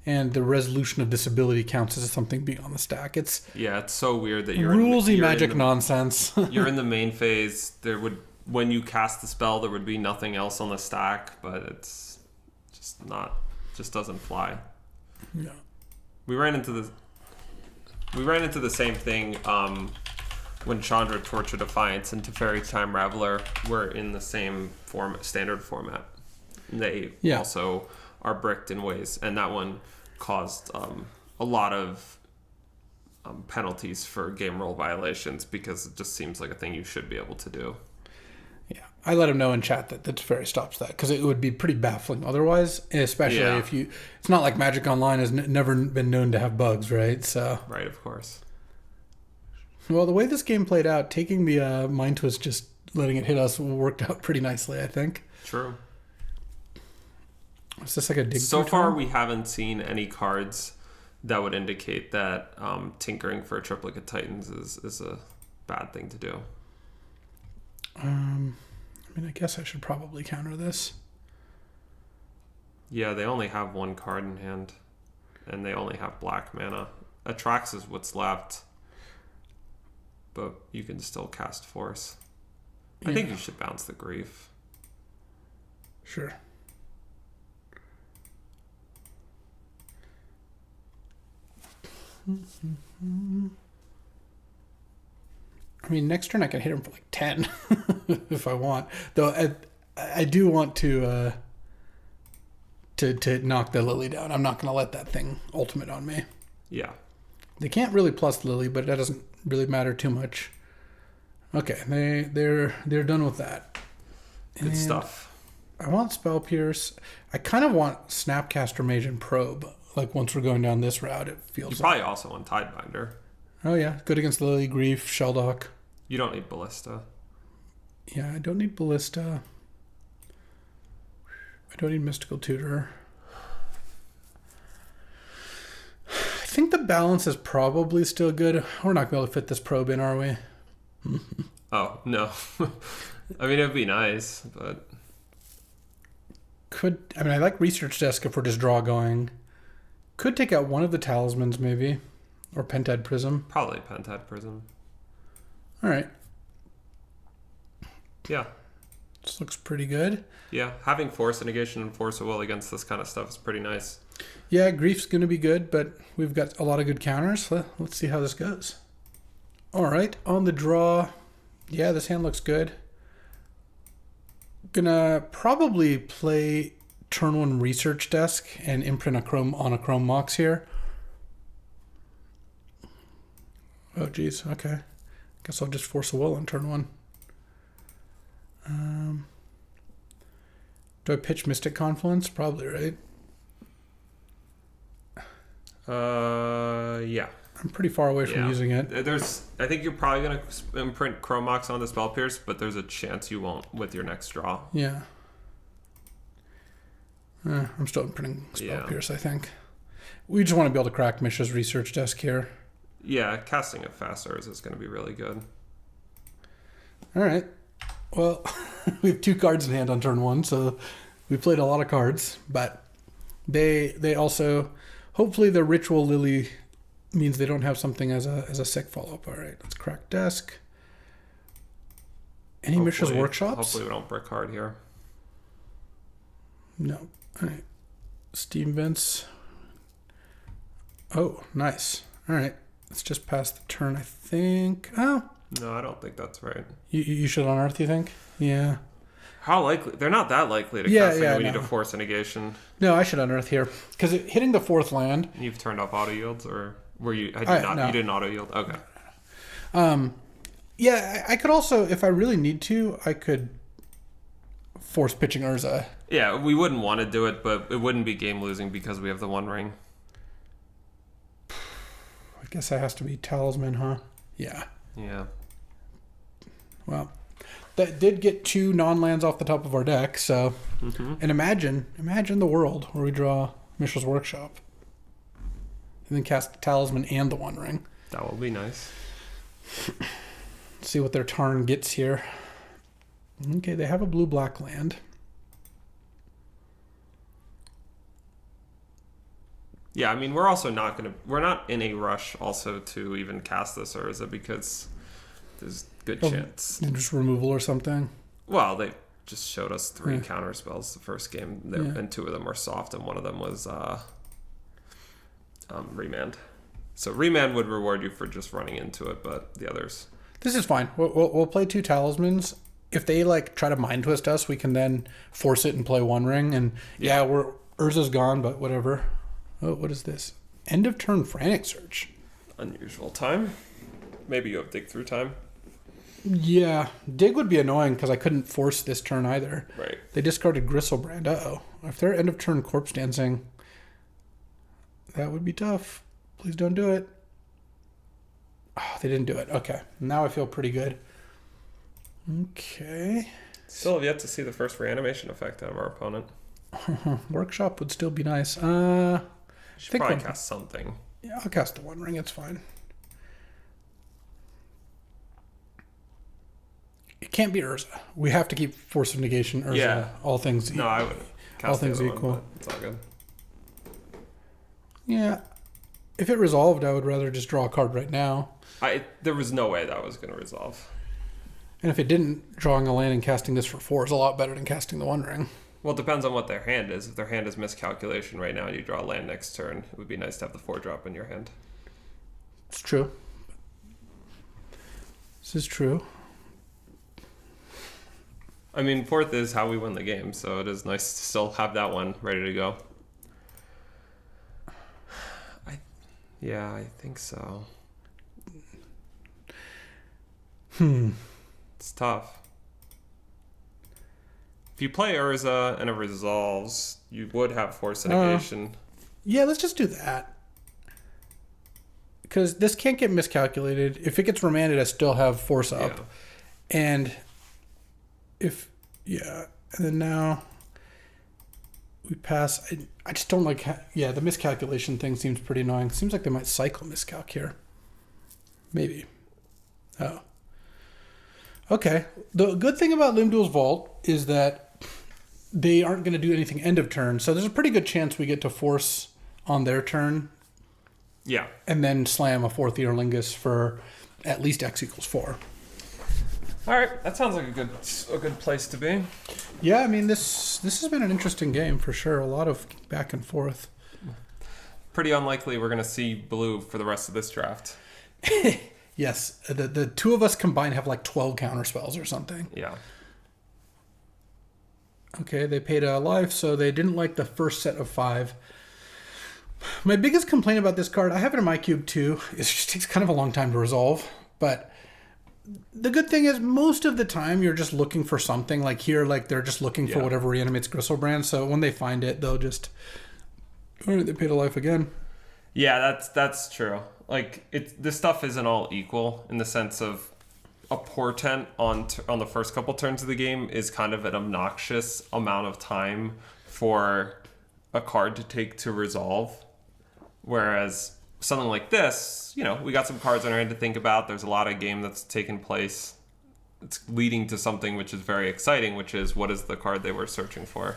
and the resolution of disability counts as something being on the stack. It's so weird that you're rulesy you're magic in nonsense. You're in the main phase. When you cast the spell, there would be nothing else on the stack, but it's just doesn't fly. Yeah. We ran into the same thing when Chandra Torch of Defiance and Teferi Time Raveler were in the same standard format. They also are bricked in ways, and that one caused a lot of penalties for game rule violations because it just seems like a thing you should be able to do. Yeah, I let him know in chat that the Teferi stops that because it would be pretty baffling otherwise, especially if you... It's not like Magic Online has never been known to have bugs, right? So right, of course. Well, the way this game played out, taking the Mind Twist, just letting it hit us worked out pretty nicely, I think. True. Is this like a dig? So far, we haven't seen any cards that would indicate that tinkering for a Triplicate Titans is a bad thing to do. I mean, I guess I should probably counter this. Yeah, they only have 1 card in hand, and they only have black mana. Atrax is what's left, but you can still cast Force. I think you should bounce the Grief. Sure. I mean, next turn I can hit him for like 10 if I want. Though I do want to knock the Lily down. I'm not going to let that thing ultimate on me. Yeah. They can't really plus Lily, but that doesn't really matter too much. Okay, they're done with that. Good stuff. I want Spell Pierce. I kind of want Snapcaster Mage and Probe. Like once we're going down this route, it You feels probably also want Tidebinder. Oh yeah, good against Lily, Grief, Sheldock. You don't need Ballista. Yeah, I don't need Ballista. I don't need Mystical Tutor. I think the balance is probably still good. We're not going to be able to fit this probe in, are we? Oh, no. I mean, it'd be nice, but... I like Research Desk if we're just draw going. Could take out one of the talismans, maybe. Or Pentad Prism. Probably Pentad Prism. Alright. Yeah. This looks pretty good. Yeah, having Force Negation and Force of Will against this kind of stuff is pretty nice. Yeah, Grief's going to be good, but we've got a lot of good counters. Let's see how this goes. Alright, on the draw. Yeah, this hand looks good. Gonna probably play turn 1 Research Desk and imprint a Chrome on a Chrome Mox here. Oh, geez. Okay. Guess I'll just Force a Will on turn 1. Do I pitch Mystic Confluence? Probably, right? Yeah. I'm pretty far away from using it. I think you're probably going to imprint Chrome Mox on the Spell Pierce, but there's a chance you won't with your next draw. Yeah. I'm still imprinting Spell Pierce, I think. We just want to be able to crack Mishra's Research Desk here. Yeah, casting it faster is going to be really good. All right. Well, we have 2 cards in hand on turn 1, so we played a lot of cards, but they also, hopefully the Ritual Lily means they don't have something as a sick follow-up. All right, let's crack Desk. Any Mishra's Workshops? Hopefully we don't brick hard here. No. All right. Steam Vents. Oh, nice. All right. Let's just pass the turn, I think. Oh. No, I don't think that's right. You should unearth, you think? Yeah. How likely? They're not that likely to cast it. We need to force a negation. No, I should unearth here. Because hitting the 4th land... You've turned off auto yields, or were you... No. You didn't auto yield? Okay. Yeah, I could also, if I really need to, I could force pitching Urza. Yeah, we wouldn't want to do it, but it wouldn't be game losing because we have the 1 ring. I guess that has to be Talisman, huh? Yeah. Yeah. Well, that did get 2 non-lands off the top of our deck, so... Mm-hmm. And imagine the world where we draw Mishra's Workshop. And then cast the Talisman and the 1 ring. That will be nice. See what their Tarn gets here. Okay, they have a blue-black land. Yeah, I mean, we're not in a rush also to even cast this Urza because there's good chance. And just removal or something? Well, they just showed us 3 counter spells the first game, and 2 of them were soft, and one of them was Remand. So Remand would reward you for just running into it, but the others... This is fine. We'll play 2 Talismans. If they try to Mind Twist us, we can then force it and play 1 ring, and Urza's gone, but whatever. Oh, what is this? End of turn Frantic Search. Unusual time. Maybe you have dig through time. Yeah, dig would be annoying because I couldn't force this turn either. Right. They discarded Gristlebrand. Uh-oh. If they're end of turn Corpse Dancing, that would be tough. Please don't do it. Oh, they didn't do it. Okay. Now I feel pretty good. Okay. Still have yet to see the first reanimation effect out of our opponent. Workshop would still be nice. Should probably cast something. Yeah, I'll cast the 1 ring. It's fine. It can't be Urza. We have to keep Force of Negation Urza. Yeah. All things. No, I would cast all things equal. One, it's all good. Yeah. If it resolved, I would rather just draw a card right now. There was no way that was going to resolve. And if it didn't, drawing a land and casting this for 4 is a lot better than casting the 1 ring. Well, it depends on what their hand is. If their hand is miscalculation right now and you draw a land next turn, it would be nice to have the 4-drop in your hand. It's true. This is true. I mean, 4th is how we win the game, so it is nice to still have that one ready to go. Yeah, I think so. It's tough. If you play Urza and it resolves, you would have Force Negation. Yeah, let's just do that. Because this can't get miscalculated. If it gets remanded, I still have Force up. Yeah. And if... Yeah. And then now... We pass. I just don't like... the miscalculation thing seems pretty annoying. Seems like they might cycle miscalc here. Maybe. Oh. Okay. The good thing about Limduel's Vault is that they aren't going to do anything end of turn. So there's a pretty good chance we get to force on their turn. Yeah. And then slam a 4th Eorlingus for at least X equals 4. All right. That sounds like a good place to be. Yeah, I mean, this has been an interesting game for sure. A lot of back and forth. Pretty unlikely we're going to see blue for the rest of this draft. Yes, the two of us combined have like 12 counter spells or something. Yeah. Okay, they paid a life, so they didn't like the first set of 5. My biggest complaint about this card, I have it in my cube too, it just takes kind of a long time to resolve. But the good thing is most of the time you're just looking for something. Like here, like they're just looking for whatever reanimates Gristlebrand. So when they find it, they'll just... All right, they paid a life again. Yeah, that's true. Like this stuff isn't all equal in the sense of a portent on the first couple turns of the game is kind of an obnoxious amount of time for a card to take to resolve, whereas something like this, we got some cards on our hand to think about. There's a lot of game that's taken place. It's leading to something which is very exciting, which is what is the card they were searching for.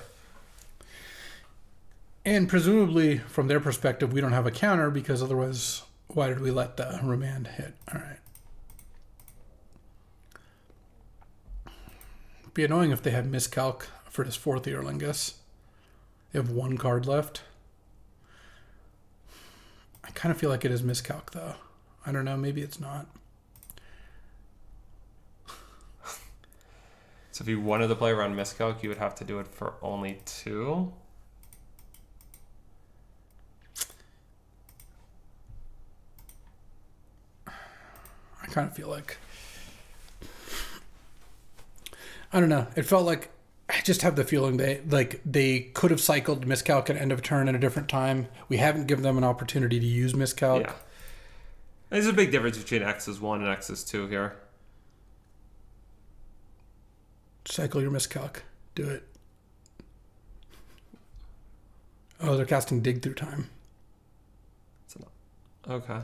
And presumably, from their perspective, we don't have a counter because otherwise, why did we let the remand hit? All right. It'd be annoying if they had miscalc for this 4th Eorlingus. They have 1 card left. I kind of feel like it is miscalc, though. I don't know. Maybe it's not. So if you wanted to play around miscalc, you would have to do it for only 2. I kind of feel like... I don't know. It felt like... I just have the feeling they could have cycled miscalc at end of turn at a different time. We haven't given them an opportunity to use miscalc. Yeah. There's a big difference between X's 1 and X's 2 here. Cycle your miscalc. Do it. Oh, they're casting dig through time. Okay.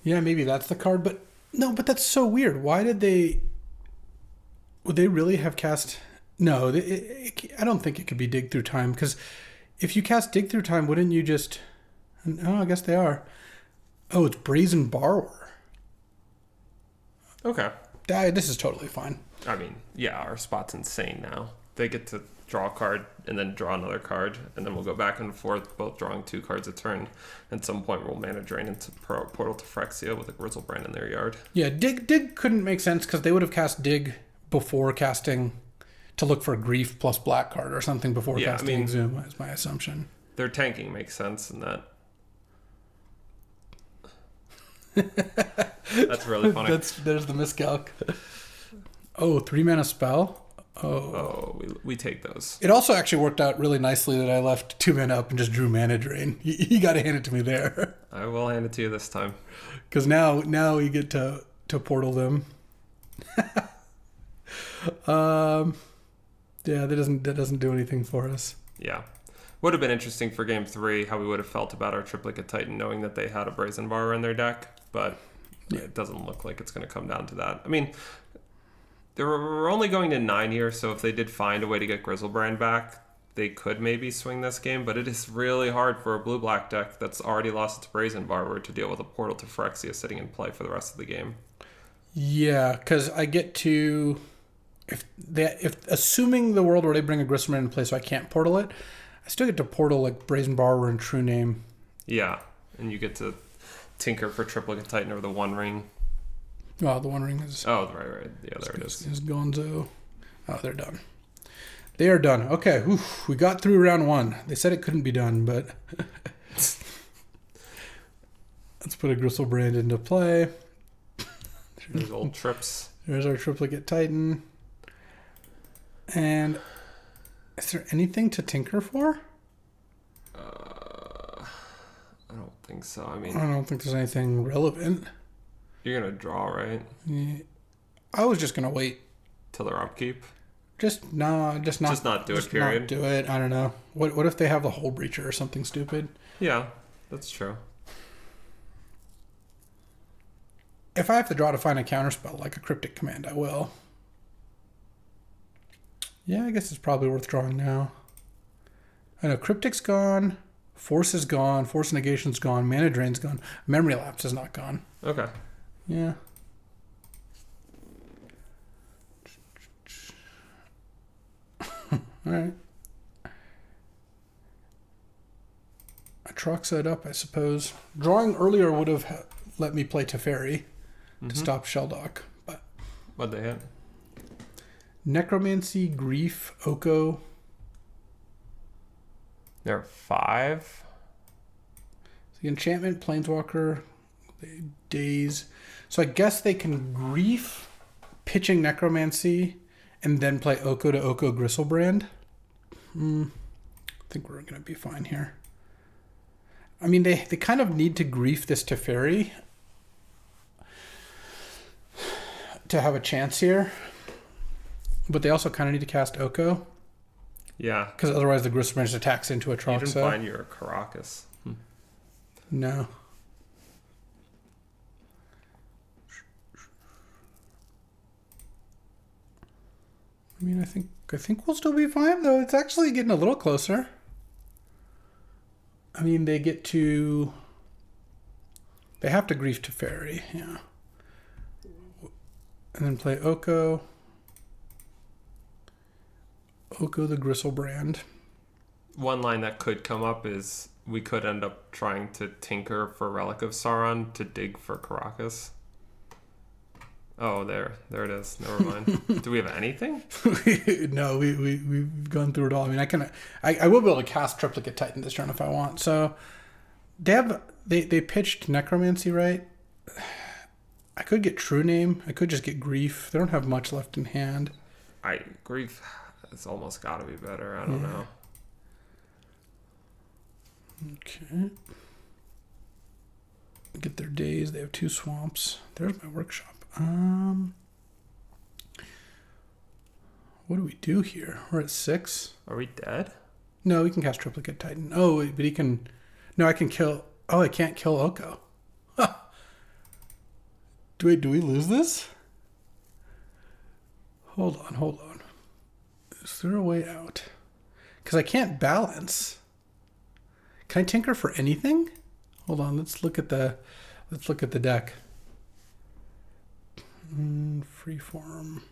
Yeah, maybe that's the card, but no, but that's so weird. Why did they... Would they really have cast... No, I don't think it could be dig through time, because if you cast dig through time, wouldn't you just... Oh, I guess they are. Oh, it's Brazen Borrower. Okay. This is totally fine. I mean, yeah, our spot's insane now. They get to draw a card and then draw another card, and then we'll go back and forth, both drawing 2 cards a turn. At some point, we'll mana drain into Portal to Phyrexia with a Grizzlebrand in their yard. Yeah, dig couldn't make sense because they would have cast dig before casting to look for a Grief plus black card or something before casting Exhume, is my assumption. Their tanking makes sense in that. That's really funny. There's the miscalc. Oh, 3 mana spell? Oh, we take those. It also actually worked out really nicely that I left 2 mana up and just drew mana drain. You got to hand it to me there. I will hand it to you this time. Because now we get to portal them. Yeah, that doesn't do anything for us. Yeah. Would have been interesting for game 3 how we would have felt about our Triplicate Titan knowing that they had a Brazen Borrower in their deck, but it doesn't look like it's going to come down to that. I mean, we're only going to 9 here, so if they did find a way to get Grizzlebrand back, they could maybe swing this game, but it is really hard for a blue-black deck that's already lost its Brazen Borrower to deal with a Portal to Phyrexia sitting in play for the rest of the game. Yeah, because I get to... If assuming the world where they bring a Grizzlebrand in play so I can't portal it, I still get to portal like Brazen Borrower and True Name. Yeah, and you get to tinker for Triplicate Titan over the One Ring. Oh, the One Ring is... Oh, right. Yeah, there it is. Is Gonzo. Oh, they're done. They are done. Okay, we got through round 1. They said it couldn't be done, but... Let's put a Gristlebrand into play. There's old trips. There's our Triplicate Titan. And is there anything to tinker for? I don't think so. I I mean, don't think there's anything relevant. you're gonna draw, right? Yeah. I was just gonna wait. Till their upkeep. Just not do it. Period. Not do it. I don't know. What if they have the Hull Breacher or something stupid? Yeah, that's true. If I have to draw to find a counterspell like a Cryptic Command, I will. Yeah, I guess it's probably worth drawing now. I know Cryptic's gone, Force is gone, Force Negation's gone, Mana Drain's gone, Memory Lapse is not gone. Okay. Yeah. Alright. I Atroxa it up, I suppose. Drawing earlier would have let me play Teferi to stop Sheldock, but... What'd they hit? Necromancy, Grief, Oko. There are 5? So the Enchantment, Planeswalker, Daze. So I guess they can Grief, pitching Necromancy, and then play Oko to Oko Gristlebrand. I think we're going to be fine here. I mean, they kind of need to Grief this Teferi to have a chance here. But they also kind of need to cast Oko. Yeah. Because otherwise the Gristlebrand just attacks into Atroxa. You didn't find your Caracas. No. I mean, I think we'll still be fine, though. It's actually getting a little closer. I mean, they have to Grief Teferi, yeah. And then play Oko. Oko the Gristlebrand. One line that could come up is we could end up trying to tinker for Relic of Sauron to dig for Caracas. Oh, there it is. Never mind. Do we have anything? No, we've gone through it all. I mean, I will be able to cast Triplicate Titan this turn if I want. So they pitched Necromancy, right? I could get True Name. I could just get Grief. They don't have much left in hand. Grief has almost got to be better. I don't know. Okay. Get their Days. They have 2 swamps. There's my workshop. What do we do here? We're at 6. Are we dead? No, we can cast Triplicate Titan. Oh, wait, but he can... No, I can kill... Oh, I can't kill Oko. Huh. Do we lose this? Hold on. Is there a way out? Because I can't balance. Can I tinker for anything? Hold on, let's look at the deck. Freeform.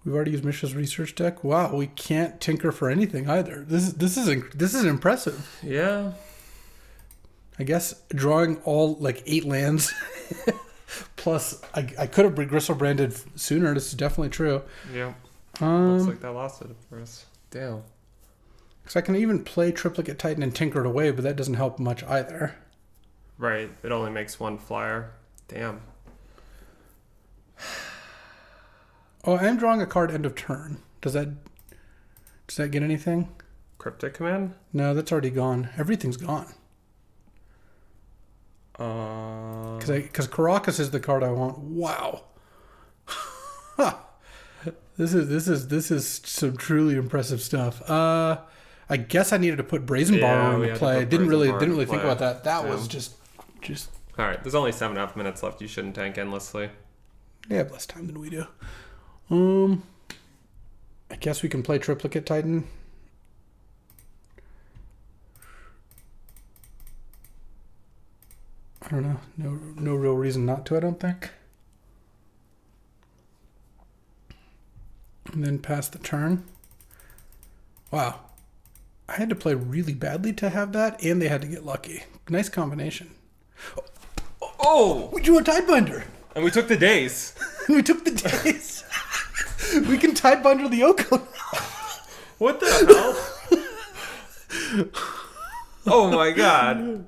We've already used Mishra's research deck. Wow, we can't tinker for anything either. This is impressive. Yeah. I guess drawing all 8 lands plus I could have Gristlebranded sooner. This is definitely true. Yeah. Looks like that lost it for us. Damn. Because I can even play Triplicate Titan and tinker it away, but that doesn't help much either. Right. It only makes 1 flyer. Damn. Oh, I am drawing a card end of turn. Does that get anything? Cryptic Command? No, that's already gone. Everything's gone. Because Caracas is the card I want. Wow. This is some truly impressive stuff. I guess I needed to put Brazen Borrower into play. Didn't really think about that. That was just. All right. There's only 7.5 minutes left. You shouldn't tank endlessly. They have less time than we do. I guess we can play Triplicate Titan. I don't know. No real reason not to, I don't think. And then pass the turn. Wow. I had to play really badly to have that, and they had to get lucky. Nice combination. Oh! We drew a Tidebinder! And we took the days. We took the days. We can Tidebinder the Oko. What the hell? Oh my god.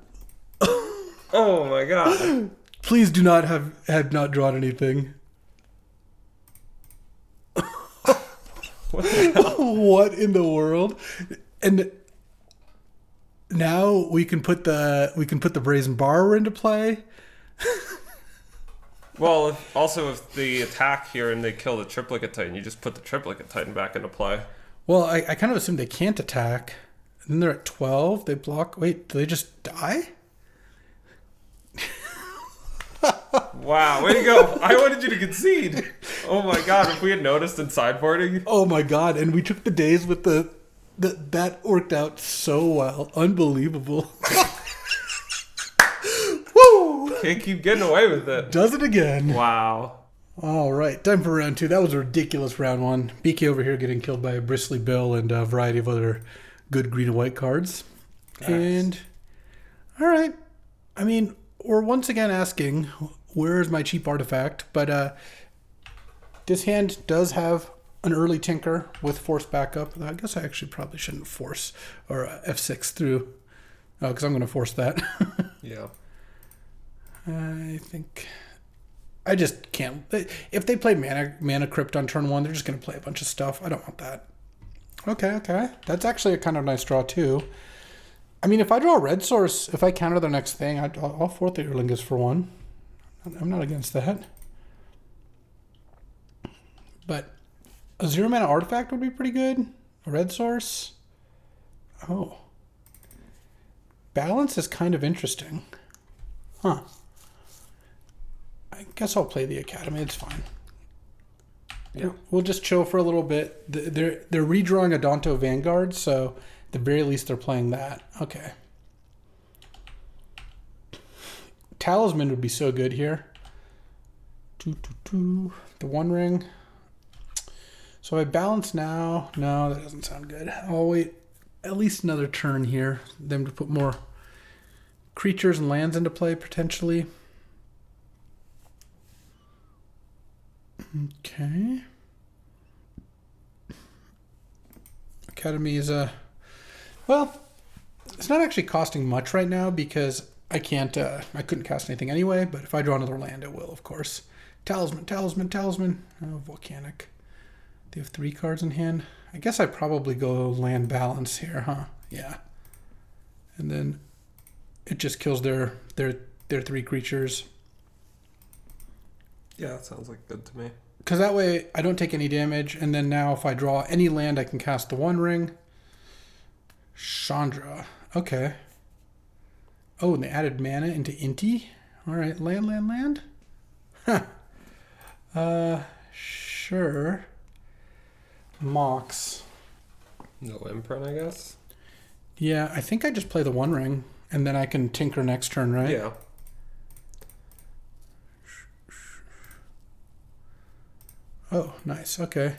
Oh my god. Please do not have not drawn anything. What the hell? What in the world? And now we can put the brazen borrower into play. Well, if the attack here and they kill the triplicate titan, you just put the triplicate titan back into play. Well, I kind of assume they can't attack. And then they're at 12. They block. Wait, do they just die? Wow, way to go. I wanted you to concede. Oh my god, if we had noticed in sideboarding. Oh my god, and we took the days with that worked out so well. Unbelievable. Woo! Can't keep getting away with it. Does it again. Wow. All right, time for round 2. That was a ridiculous round 1. BK over here getting killed by a bristly bill and a variety of other good green and white cards. Nice. And, all right. I mean, we're once again asking, where's my cheap artifact? But this hand does have an early tinker with force backup. I guess I actually probably shouldn't force or F6 through. Oh, because I'm going to force that. Yeah. I think I just can't. If they play mana crypt on turn 1, they're just going to play a bunch of stuff. I don't want that. Okay. That's actually a kind of nice draw too. I mean, if I draw a red source, if I counter their next thing, I'll fourth the Erlingus for 1. I'm not against that. But a 0 mana artifact would be pretty good. A red source. Oh. Balance is kind of interesting. Huh. I guess I'll play the Academy. It's fine. Yeah. We'll just chill for a little bit. They're redrawing a Danto Vanguard, so at the very least they're playing that. Okay. Talisman would be so good here. The One Ring. So I balance now. No, that doesn't sound good. I'll wait at least another turn here. Them to put more creatures and lands into play potentially. Okay. Academy is well, it's not actually costing much right now because I couldn't cast anything anyway, but if I draw another land, it will, of course. Talisman. Oh, Volcanic. They have 3 cards in hand. I guess I probably go land balance here, huh? Yeah. And then it just kills their 3 creatures. Yeah, that sounds like good to me. Because that way I don't take any damage, and then now if I draw any land, I can cast the One Ring. Chandra. Okay. Oh, and they added mana into Inti. All right, land. Huh. Sure. Mox. No imprint, I guess? Yeah, I think I just play the One Ring, and then I can tinker next turn, right? Yeah. Oh, nice. Okay.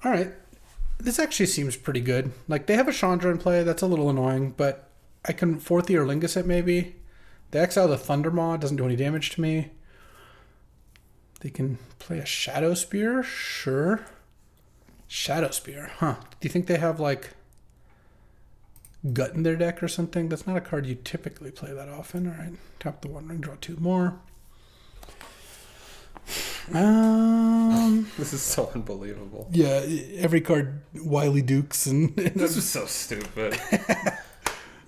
All right. This actually seems pretty good. Like, they have a Chandra in play. That's a little annoying, but I can fourth the Erlingus it maybe. They exile the Thundermaw. Doesn't do any damage to me. They can play a Shadow Spear. Sure. Shadow Spear. Huh. Do you think they have, like, Gut in their deck or something? That's not a card you typically play that often. All right. Tap the One Ring. Draw 2 more. This is so unbelievable. Yeah, every card Wily Dukes and this is so stupid.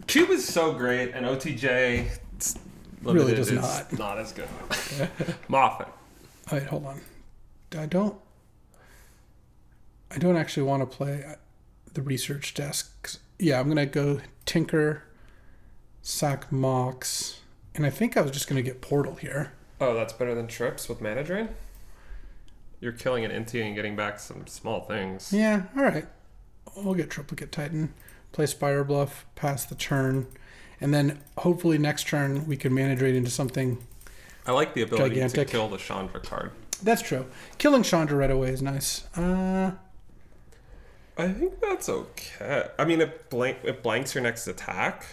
Cube is so great, and OTJ really does not as good. Moffat. All right, hold on. I don't actually want to play the research desk. Yeah, I'm gonna go Tinker, sack Mox, and I think I was just gonna get Portal here. Oh, that's better than Trips with Mana Drain? You're killing an Inti and getting back some small things. Yeah, all right. We'll get Triplicate Titan, play Spire Bluff, pass the turn, and then hopefully next turn we can Mana Drain into something I like the ability gigantic. to kill the Chandra card. That's true. Killing Chandra right away is nice. I think that's okay. I mean, it blanks your next attack.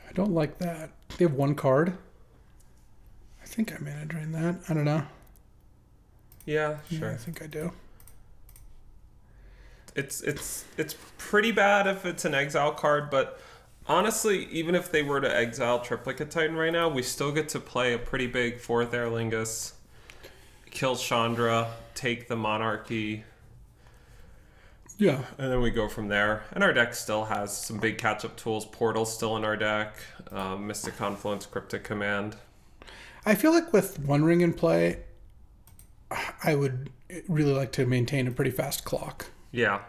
I don't like that. They have 1 card. I think I Mana Drain that. I don't know. Yeah, sure. Yeah, I think I do. It's pretty bad if it's an exile card, but Honestly, even if they were to exile Triplicate Titan right now, we still get to play a pretty big 4th Aer Lingus, kill Chandra, take the Monarchy, Yeah. and then we go from there. And our deck still has some big catch-up tools. Portal's still in our deck. Mystic Confluence, Cryptic Command. I feel like with One Ring in play, I would really like to maintain a pretty fast clock. Yeah.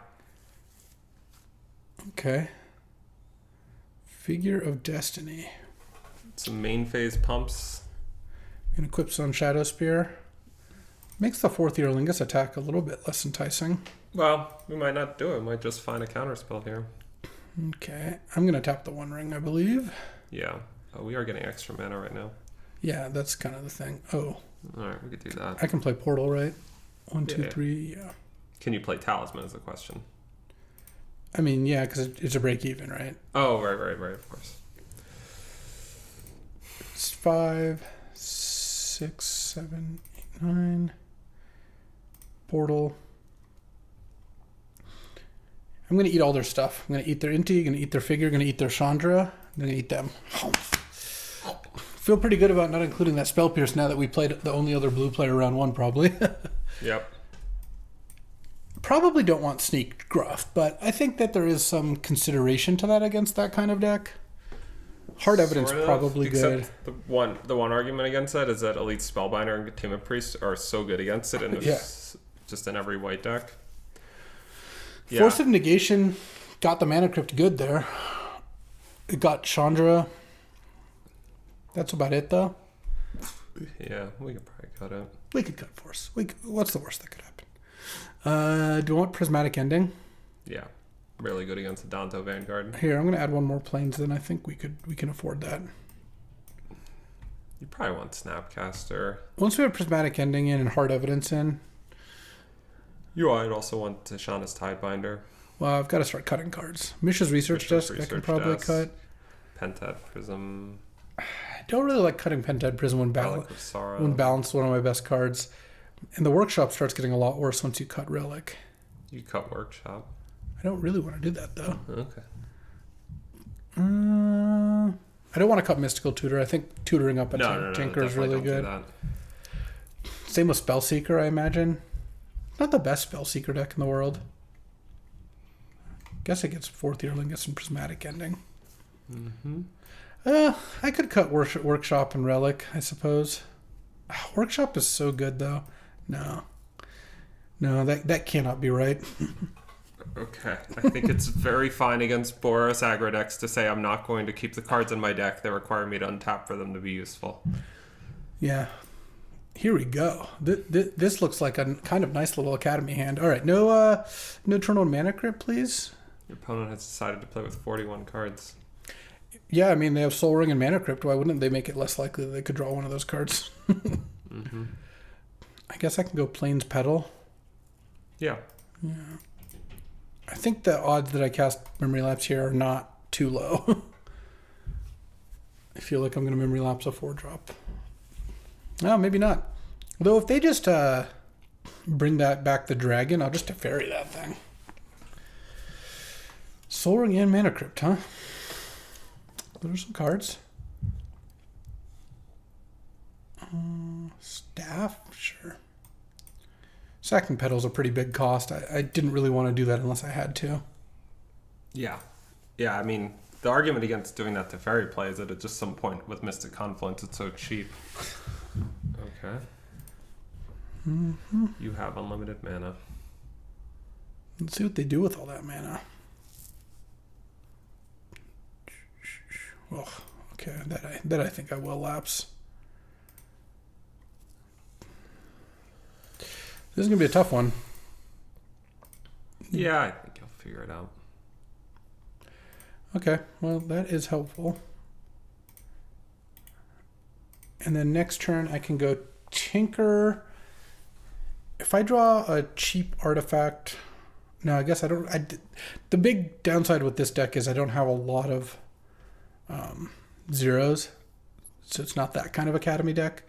Okay. Figure of Destiny. Some main phase pumps. And equips on Shadow Spear. Makes the 4th Aer Lingus attack a little bit less enticing. Well, we might not do it. We might just find a counterspell here. Okay. I'm going to tap the One Ring, I believe. Yeah. We are getting extra mana right now. Yeah, that's kind of the thing. Oh. Alright, we could do that. I can play Portal, right? 1, 2, Yeah. 3, yeah. Can you play Talisman is the question. I mean, yeah, because it's a break even, right? Oh, right, of course. It's 5, 6, 7, 8, 9. Portal. I'm going to eat all their stuff. I'm going to eat their Inti, going to eat their Figure, going to eat their Chandra. I'm going to eat them. Feel pretty good about not including that Spell Pierce now that we played the only other blue player round 1, probably. Yep. Probably don't want Sneak Gruff, but I think that there is some consideration to that against that kind of deck. Hard Evidence Sort of, probably good. except the one argument against that is that Elite Spellbinder and Timid Priest are so good against it, and it's just in every white deck. Yeah. Force of Negation got the Mana Crypt good there. It got Chandra. That's about it, though. Yeah, we could probably cut it. We could cut Force. What's the worst that could happen? Do you want Prismatic Ending? Yeah, really good against the Danto Vanguard. Here, I'm going to add one more Plains, then I think we can afford that. You probably want Snapcaster. Once we have Prismatic Ending in and Hard Evidence in, You might also want Tishana's Tidebinder. well, I've got to start cutting cards. Mishra's Research Desk, I can probably cut. Pentat Prism. I don't really like cutting Pentad Prism when Relic of Sorrow. balanced, one of my best cards. And the Workshop starts getting a lot worse once you cut Relic. You cut Workshop. I don't really want to do that, though. Okay. I don't want to cut Mystical Tutor. I think tutoring up a Tinker is really good. Do that. Same with Spellseeker, I imagine. Not the best Spellseeker deck in the world. Guess it gets 4th Aer Lingus and Prismatic Ending. Mm-hmm. I could cut Workshop and Relic, I suppose. Workshop is so good, though. No, that cannot be right. Okay. I think it's very fine against Boros aggro decks to say I'm not going to keep the cards in my deck that require me to untap for them to be useful. Yeah. Here we go. This looks like a kind of nice little Academy hand. All right, no Eternal Mana Crypt, please. Your opponent has decided to play with 41 cards. Yeah, I mean, they have Soul Ring and Mana Crypt. Why wouldn't they make it less likely that they could draw one of those cards? Mm-hmm. I guess I can go Plains Petal. Yeah. I think the odds that I cast Memory Lapse here are not too low. I feel like I'm going to Memory Lapse a 4-drop. No, maybe not. Though if they just bring that back the dragon, I'll just Teferi that thing. Soul Ring and Mana Crypt, huh? Those are some cards. Staff? Sure. Sacking Petal's a pretty big cost. I didn't really want to do that unless I had to. Yeah. Yeah, I mean, the argument against doing that to fairy play is that at just some point with Mystic Confluence, it's so cheap. Okay. Mm-hmm. You have unlimited mana. Let's see what they do with all that mana. Oh, okay. That I think I will lapse. This is going to be a tough one. Yeah, I think you'll figure it out. Okay, well, that is helpful. And then next turn, I can go Tinker. If I draw a cheap artifact... No, I guess I don't... The big downside with this deck is I don't have a lot of zeros. So it's not that kind of Academy deck.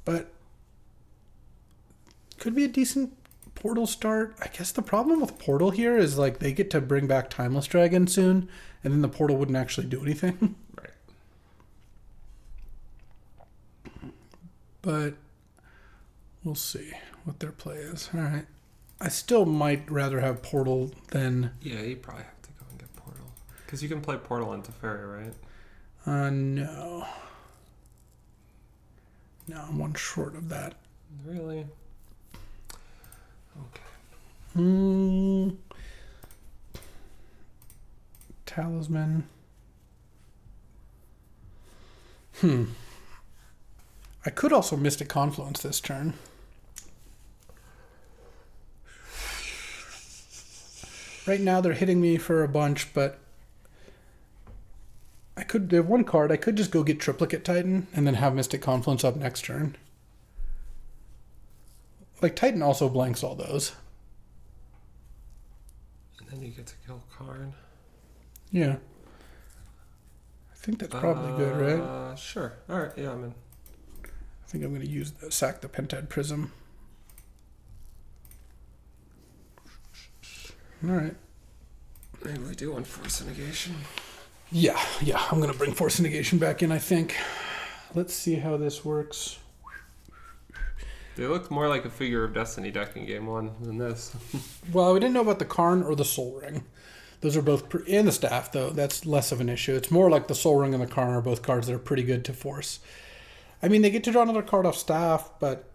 But could be a decent Portal start. I guess the problem with Portal here is like they get to bring back Timeless Dragon soon, and then the Portal wouldn't actually do anything. Right. But we'll see what their play is. All right. I still might rather have Portal than... Yeah, you probably have to go and get Portal. Because you can play Portal into Fairy, right? No. No, I'm one short of that. Really? Okay. Talisman. I could also Mystic Confluence this turn. Right now they're hitting me for a bunch, but they have one card. I could just go get Triplicate Titan and then have Mystic Confluence up next turn. Like, Titan also blanks all those. And then you get to kill Karn. Yeah. I think that's probably good, right? Sure. All right. Yeah, I'm in. I think I'm going to sack the Pentad Prism. All right. Maybe we do one Force Negation. Yeah, I'm going to bring Force Negation back in, I think. Let's see how this works. They look more like a Figure of Destiny deck in Game 1 than this. Well, we didn't know about the Karn or the Soul Ring. Those are both... and the Staff, though. That's less of an issue. It's more like the Soul Ring and the Karn are both cards that are pretty good to force. I mean, they get to draw another card off Staff, but...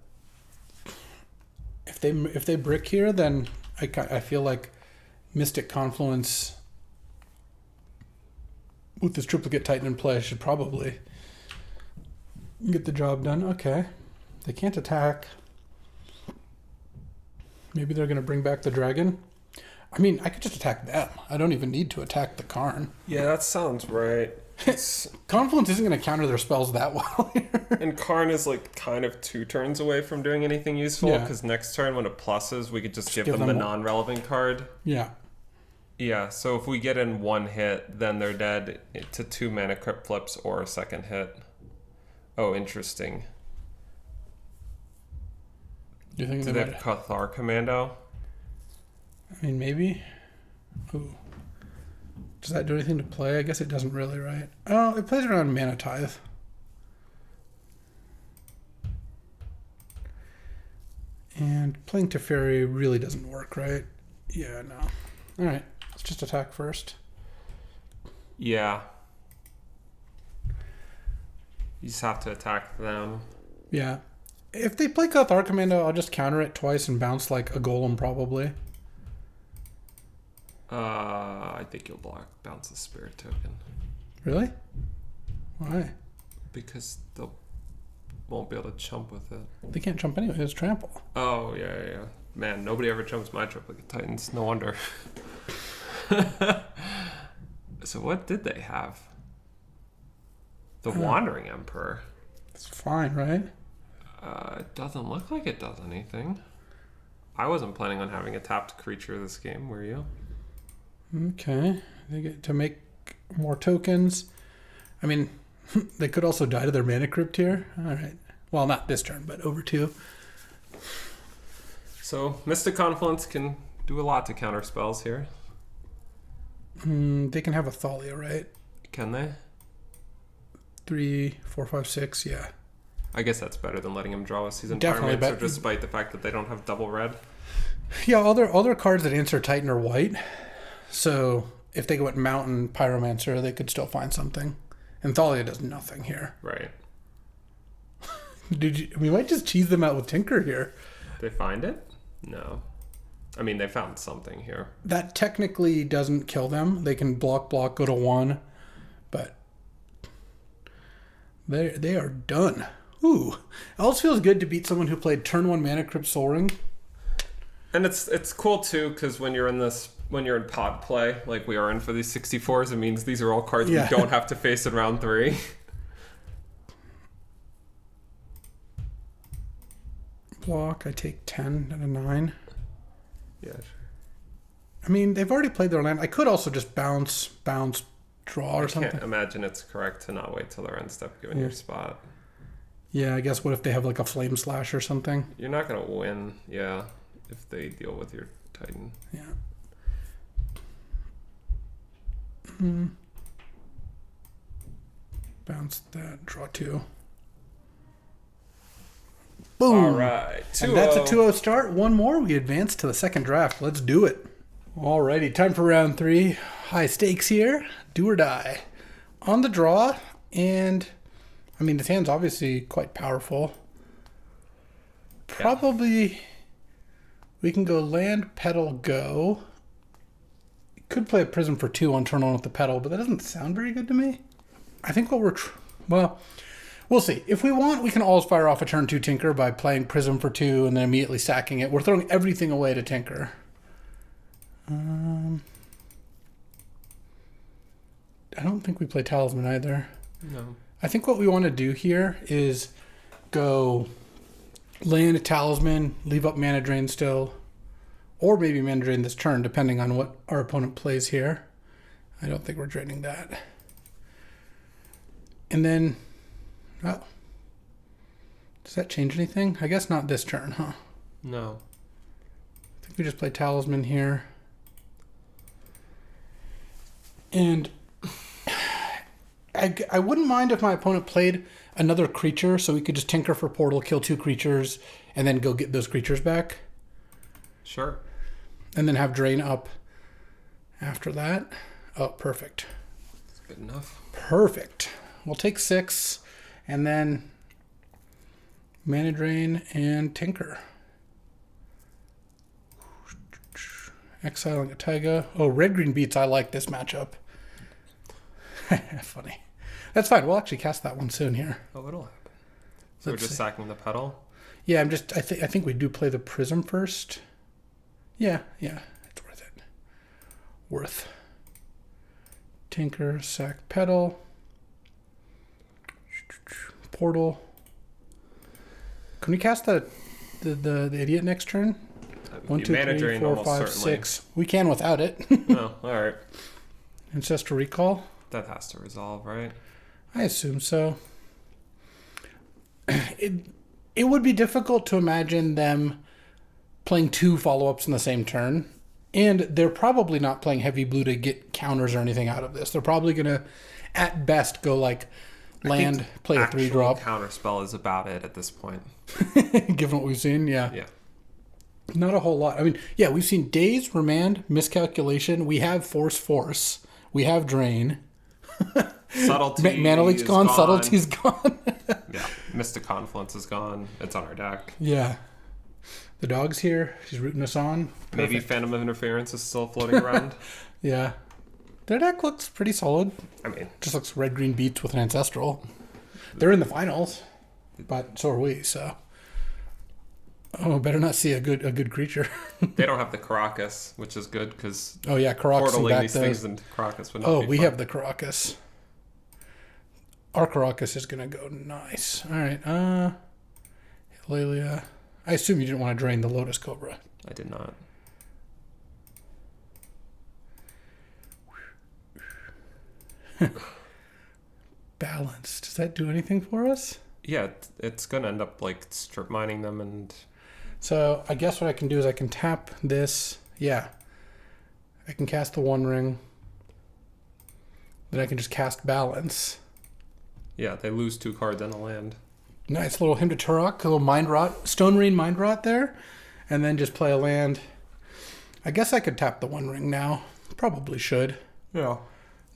If they brick here, then I feel like Mystic Confluence... with this Triplicate Titan in play, I should probably get the job done. Okay. They can't attack. Maybe they're going to bring back the dragon. I mean, I could just attack them. I don't even need to attack the Karn. Yeah, that sounds right. Confluence isn't going to counter their spells that well here. And Karn is like kind of 2 turns away from doing anything useful, because next turn when it pluses, we could just give them the non-relevant card. Yeah. Yeah, so if we get in 1 hit, then they're dead to 2 mana crypt flips or a second hit. Oh, interesting. Do you think they have Cathar Commando? I mean, maybe. Ooh. Does that do anything to play? I guess it doesn't really, right? Oh, it plays around Mana Tithe. And playing Teferi really doesn't work, right? Yeah, no. All right. Let's just attack first. Yeah. You just have to attack them. Yeah. If they play Cathar Commando, I'll just counter it twice and bounce like a golem, probably. I think you'll bounce a spirit token. Really? Why? Because they won't be able to chump with it. They can't jump anyway. It's trample. Oh, yeah. Man, nobody ever jumps my Triplicate Titans. No wonder. So what did they have? The Wandering Emperor. It's fine, right? It doesn't look like it does anything. I wasn't planning on having a tapped creature this game, were you? Okay. They get to make more tokens. I mean, they could also die to their Mana Crypt here. All right. Well, not this turn, but over 2. So, Mystic Confluence can do a lot to counter spells here. They can have a Thalia, right? Can they? 3, 4, 5, 6, yeah. I guess that's better than letting him draw a Seasoned Definitely Pyromancer, despite the fact that they don't have double red. Yeah, other cards that answer Titan are white. So if they go at Mountain Pyromancer, they could still find something. And Thalia does nothing here. Right. We might just cheese them out with Tinker here. They find it? No. I mean, they found something here. That technically doesn't kill them. They can block, go to 1. But they are done. Ooh. It also feels good to beat someone who played turn 1 Mana Crypt Soul Ring. And it's cool, too, because when you're in pod play, like we are in for these 64s, it means these are all cards we don't have to face in round 3. Block, I take 10 and a 9. Yeah, sure. I mean, they've already played their land. I could also just bounce, draw or something. I can't imagine it's correct to not wait till their end step given your spot. Yeah, I guess what if they have like a Flame Slash or something? You're not going to win, yeah. if they deal with your Titan. Yeah. Bounce that. Draw 2. Boom. All right. 2-0. And that's a 2-0 start. One more. We advance to the second draft. Let's do it. Alrighty. Time for round 3. High stakes here. Do or die. On the draw. And, I mean, this hand's obviously quite powerful. Probably, we can go land, pedal, go. Could play a Prism for 2 on turn 1 with the pedal, but that doesn't sound very good to me. I think what well, we'll see. If we want, we can always fire off a turn 2 Tinker by playing Prism for 2 and then immediately sacking it. We're throwing everything away to Tinker. I don't think we play Talisman either. No. I think what we want to do here is go land a Talisman, leave up Mana Drain still, or maybe Mana Drain this turn, depending on what our opponent plays here. I don't think we're draining that. And then, oh, does that change anything? I guess not this turn, huh? No. I think we just play Talisman here. And I wouldn't mind if my opponent played another creature, so we could just Tinker for Portal, kill 2 creatures, and then go get those creatures back. Sure. And then have Drain up after that. Oh, perfect. That's good enough. Perfect. We'll take 6, and then Mana Drain and Tinker. Exiling a Taiga. Oh, red-green beats. I like this matchup. Funny. That's fine. We'll actually cast that one soon here. Oh, it'll happen. So we're just sacking the pedal? Yeah, I think we do play the Prism first. Yeah, it's worth it. Worth. Tinker, sack, pedal. Portal. Can we cast the idiot next turn? 1, 2, 3, 4, 5, 6. We can without it. Oh, all right. Ancestral Recall. That has to resolve, right? I assume so. It would be difficult to imagine them playing 2 follow-ups in the same turn. And they're probably not playing heavy blue to get counters or anything out of this. They're probably going to, at best, go like land, play a 3-drop. Counterspell is about it at this point. Given what we've seen, yeah. Yeah. Not a whole lot. I mean, yeah, we've seen Daze, Remand, Miscalculation. We have Force. We have Drain. Subtlety Mana Leak's gone. Subtlety's gone. Yeah. Mystic Confluence is gone. It's on our deck. Yeah. The dog's here. She's rooting us on. Perfect. Maybe Phantom of Interference is still floating around. Yeah. Their deck looks pretty solid. I mean, just looks red-green beats with an Ancestral. They're in the finals, but so are we, so. Oh, better not see a good creature. They don't have the Caracas, which is good because Caracas back these things into Caracas would not be we fun. have the Caracas. Our Caracas is gonna go nice. All right, Hilalia. I assume you didn't want to drain the Lotus Cobra. I did not. Balance. Does that do anything for us? Yeah, it's gonna end up like strip mining them and. So I guess what I can do is I can tap this. Yeah. I can cast the One Ring. Then I can just cast Balance. Yeah, they lose 2 cards and a land. Nice little Hymn to Turok, a little Mind Rot, Stone Rain Mind Rot there. And then just play a land. I guess I could tap the One Ring now. Probably should. Yeah.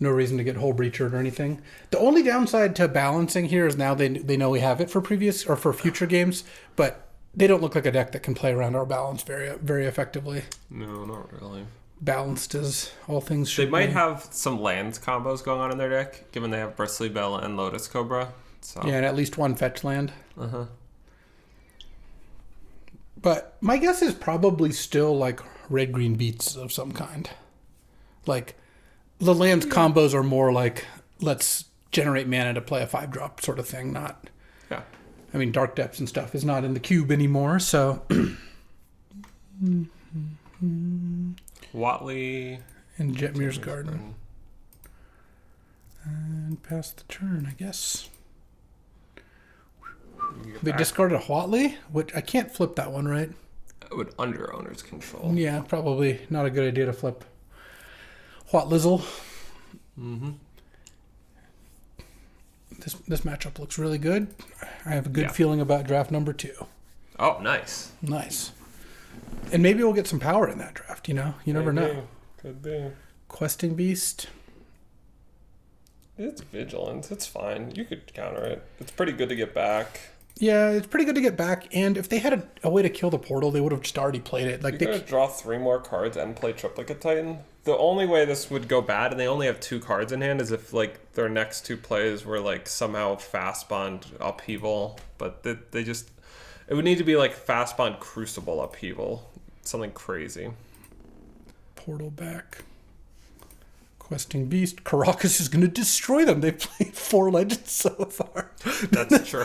No reason to get Hull Breacher or anything. The only downside to balancing here is now they know we have it for previous or for future games, but they don't look like a deck that can play around our balance very, very effectively. No, not really. Balanced as all things should They might be. have some lands combos going on in their deck, given they have Bristly Bell and Lotus Cobra. So. Yeah, and at least one fetch land. Uh-huh. But my guess is probably still like red-green beats of some kind. Like, the lands combos are more like, let's generate mana to play a 5-drop sort of thing, not... Yeah. I mean, Dark Depths and stuff is not in the cube anymore, so... Watley... And Jetmir's Garden. And pass the turn, I guess. They discarded a Watley, which I can't flip that one, right? I would under owner's control. Yeah, probably not a good idea to flip What Lizzle. Mm-hmm. This matchup looks really good. I have a good feeling about draft number 2. Oh, nice. Nice. And maybe we'll get some power in that draft, you know? You never know. Could be. Questing Beast. It's Vigilance. It's fine. You could counter it. It's pretty good to get back. Yeah, it's pretty good to get back. And if they had a way to kill the portal, they would have just already played it. Like you could draw 3 more cards and play Triplicate Titan. The only way this would go bad, and they only have 2 cards in hand, is if like their next 2 plays were like somehow fast bond upheaval. But they just, it would need to be like fast bond Crucible upheaval, something crazy. Portal back. Questing Beast. Caracas is going to destroy them. They've played 4 legends so far. That's true.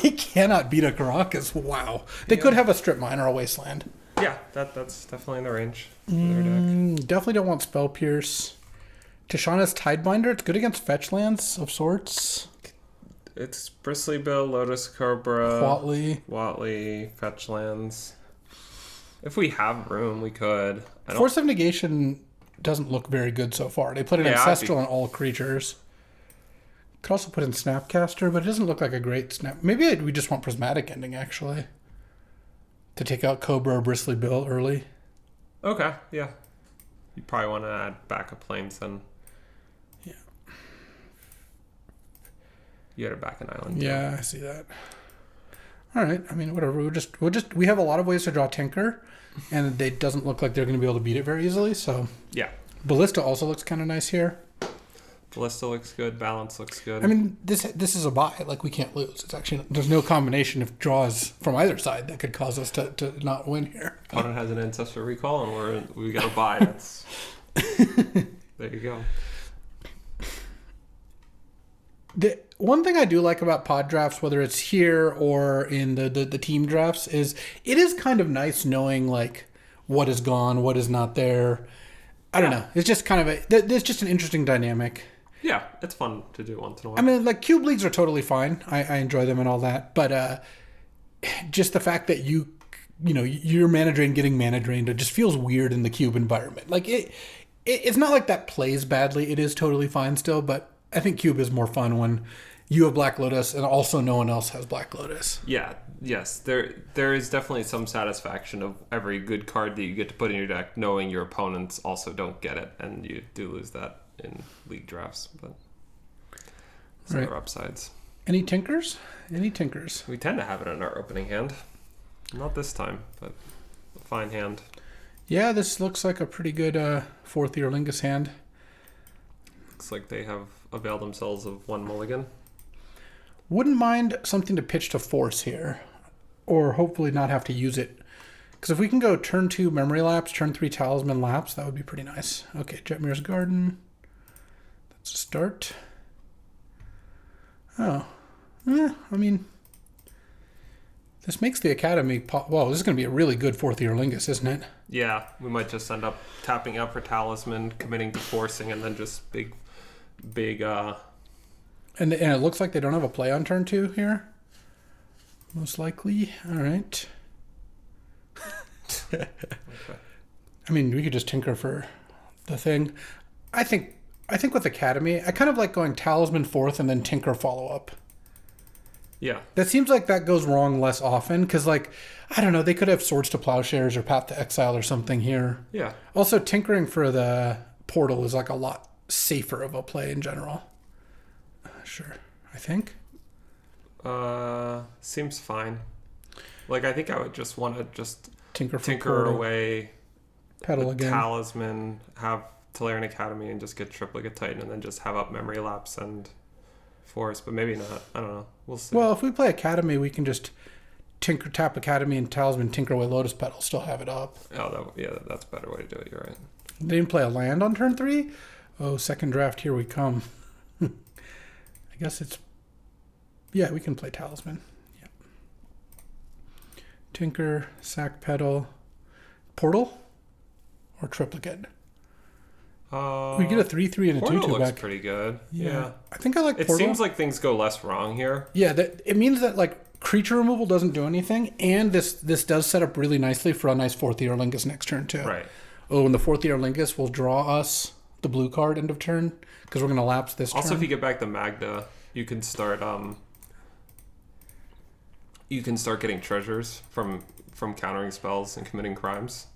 They cannot beat a Caracas. Wow. They could have a Strip Mine or a Wasteland. Yeah, that's definitely in the range for their deck. Definitely don't want Spell Pierce. Tishana's Tidebinder. It's good against fetch lands of sorts. It's Bristly Bill, Lotus Cobra, Watley, fetch lands. If we have room, we could. Force of Negation doesn't look very good so far. They put an Ancestral on all creatures. Could also put in Snapcaster, but it doesn't look like a great snap. Maybe we just want Prismatic Ending, actually. To take out Cobra or Bristly Bill early. Okay, yeah. You probably want to add backup planes then. Yeah. You had a back an island. Yeah, I see that. All right. I mean, whatever. We have a lot of ways to draw Tinker, and it doesn't look like they're going to be able to beat it very easily. So yeah, Ballista also looks kind of nice here. Ballista looks good. Balance looks good. I mean, this is a buy. Like, we can't lose. It's actually, there's no combination of draws from either side that could cause us to not win here. Opponent has an Ancestor Recall, and we got a buy. That's there you go. The one thing I do like about pod drafts, whether it's here or in the team drafts, is it is kind of nice knowing like what is gone, what is not there. I don't know. It's just kind of there's just an interesting dynamic. Yeah, it's fun to do once in a while. I mean, like, cube leagues are totally fine. I enjoy them and all that. But just the fact that you're mana drained getting mana drained, it just feels weird in the cube environment. Like, it's not like that plays badly. It is totally fine still, but I think cube is more fun when you have Black Lotus and also no one else has Black Lotus. Yeah, yes. There is definitely some satisfaction of every good card that you get to put in your deck, knowing your opponents also don't get it, and you do lose that in league drafts, but there are upsides. Any tinkers? Any tinkers? We tend to have it in our opening hand. Not this time, but a fine hand. Yeah, this looks like a pretty good 4th Earlingus hand. Looks like they have availed themselves of 1 mulligan. Wouldn't mind something to pitch to Force here, or hopefully not have to use it. Because if we can go turn 2 Memory Lapse, turn 3 Talisman Lapse, that would be pretty nice. Okay, Jetmir's Garden. That's a start. Oh. I mean, this makes the Academy... Whoa, this is going to be a really good 4th Earlingus, isn't it? Yeah, we might just end up tapping out for Talisman, committing to forcing, and then just big... And it looks like they don't have a play on turn 2 here. Most likely. All right. Okay. I mean, we could just tinker for the thing. I think with Academy, I kind of like going Talisman 4th and then tinker follow-up. Yeah. That seems like that goes wrong less often because, like, I don't know, they could have Swords to Plowshares or Path to Exile or something here. Yeah. Also, tinkering for the portal is like a lot safer of a play in general. Sure, I think. Seems fine. Like, I think I would just want to just tinker away, pedal again, Talisman, have Tolarian Academy, and just get Triplicate Titan, and then just have up Memory Lapse and Force, but maybe not. I don't know. We'll see. Well, if we play Academy, we can just tap Academy and Talisman, tinker away Lotus Petal, still have it up. Oh, that's a better way to do it. You're right. They didn't play a land on turn 3? Oh, second draft, here we come. I guess it's... Yeah, we can play Talisman. Yeah. Tinker, sack pedal, portal, or triplicate. We get a 3/3 and a 2/2 looks back. Pretty good. Yeah. Yeah. I think I like It portal. seems like things go less wrong here. Yeah, it means that like creature removal doesn't do anything, and this does set up really nicely for a nice 4th Eorlingus next turn too. Right. Oh, and the 4th Eorlingus will draw us the blue card end of turn because we're going to lapse this Also, turn. if you get back the Magda, you can start getting treasures from countering spells and committing crimes.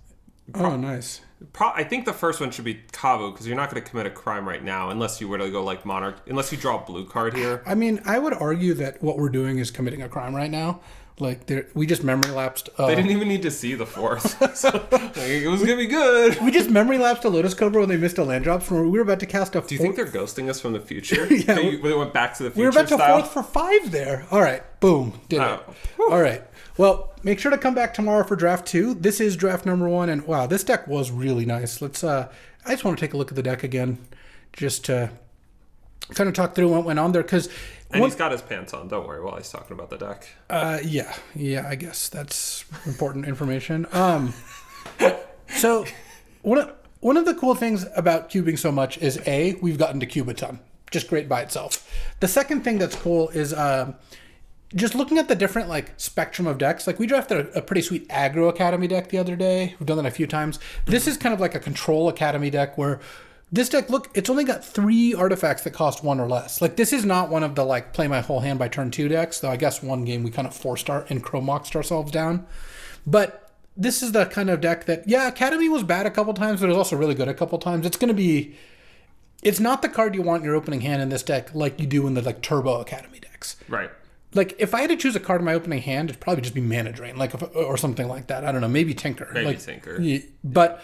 Oh, nice. I think the first one should be Kavu, because you're not going to commit a crime right now unless you were to go like Monarch, unless you draw a blue card here. I mean, I would argue that what we're doing is committing a crime right now. Like, we just memory lapsed. They didn't even need to see the 4th. So, like, it was going to be good. We just memory lapsed a Lotus Cobra when they missed a land drop. So we were about to cast a 4th. Do you think they're ghosting us from the future? Yeah. They went back to the future. We were about to style? 4th for 5 there. All right. Boom. Did it. All right. Well, make sure to come back tomorrow for draft 2. This is draft number 1. And wow, this deck was really nice. Let's, I just want to take a look at the deck again just to kind of talk through what went on there. And he's got his pants on. Don't worry while he's talking about the deck. Yeah, I guess that's important information. So one of the cool things about cubing so much is we've gotten to cube a ton. Just great by itself. The second thing that's cool is just looking at the different like spectrum of decks. Like we drafted a pretty sweet aggro academy deck the other day. We've done that a few times. This is kind of like a control academy deck where this deck, look, it's only got 3 artifacts that cost 1 or less. Like this is not one of the like play my whole hand by turn 2 decks, though I guess one game we kind of forced and Chromoxed ourselves down. But this is the kind of deck that, yeah, Academy was bad a couple times, but it was also really good a couple times. It's not the card you want in your opening hand in this deck like you do in the like Turbo Academy decks. Right. Like if I had to choose a card in my opening hand, it'd probably just be Mana Drain, or something like that. I don't know, maybe Tinker. Tinker. Yeah, but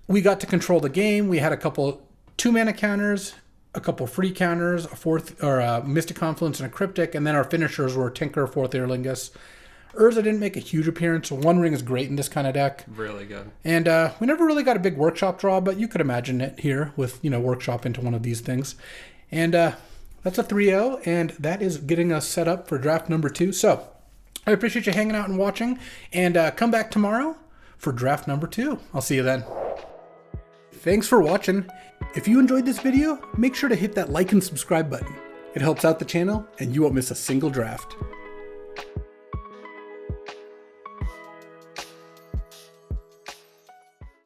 we got to control the game. We had a couple 2-mana counters, a couple free counters, a 4th or a Mystic Confluence and a Cryptic, and then our finishers were Tinker, 4th Eorlingus. Urza didn't make a huge appearance, so One Ring is great in this kind of deck. Really good. And we never really got a big workshop draw, but you could imagine it here with, workshop into one of these things. And that's a 3-0, and that is getting us set up for draft number 2. So I appreciate you hanging out and watching, and come back tomorrow for draft number 2. I'll see you then. Thanks for watching. If you enjoyed this video, make sure to hit that like and subscribe button. It helps out the channel, and you won't miss a single draft.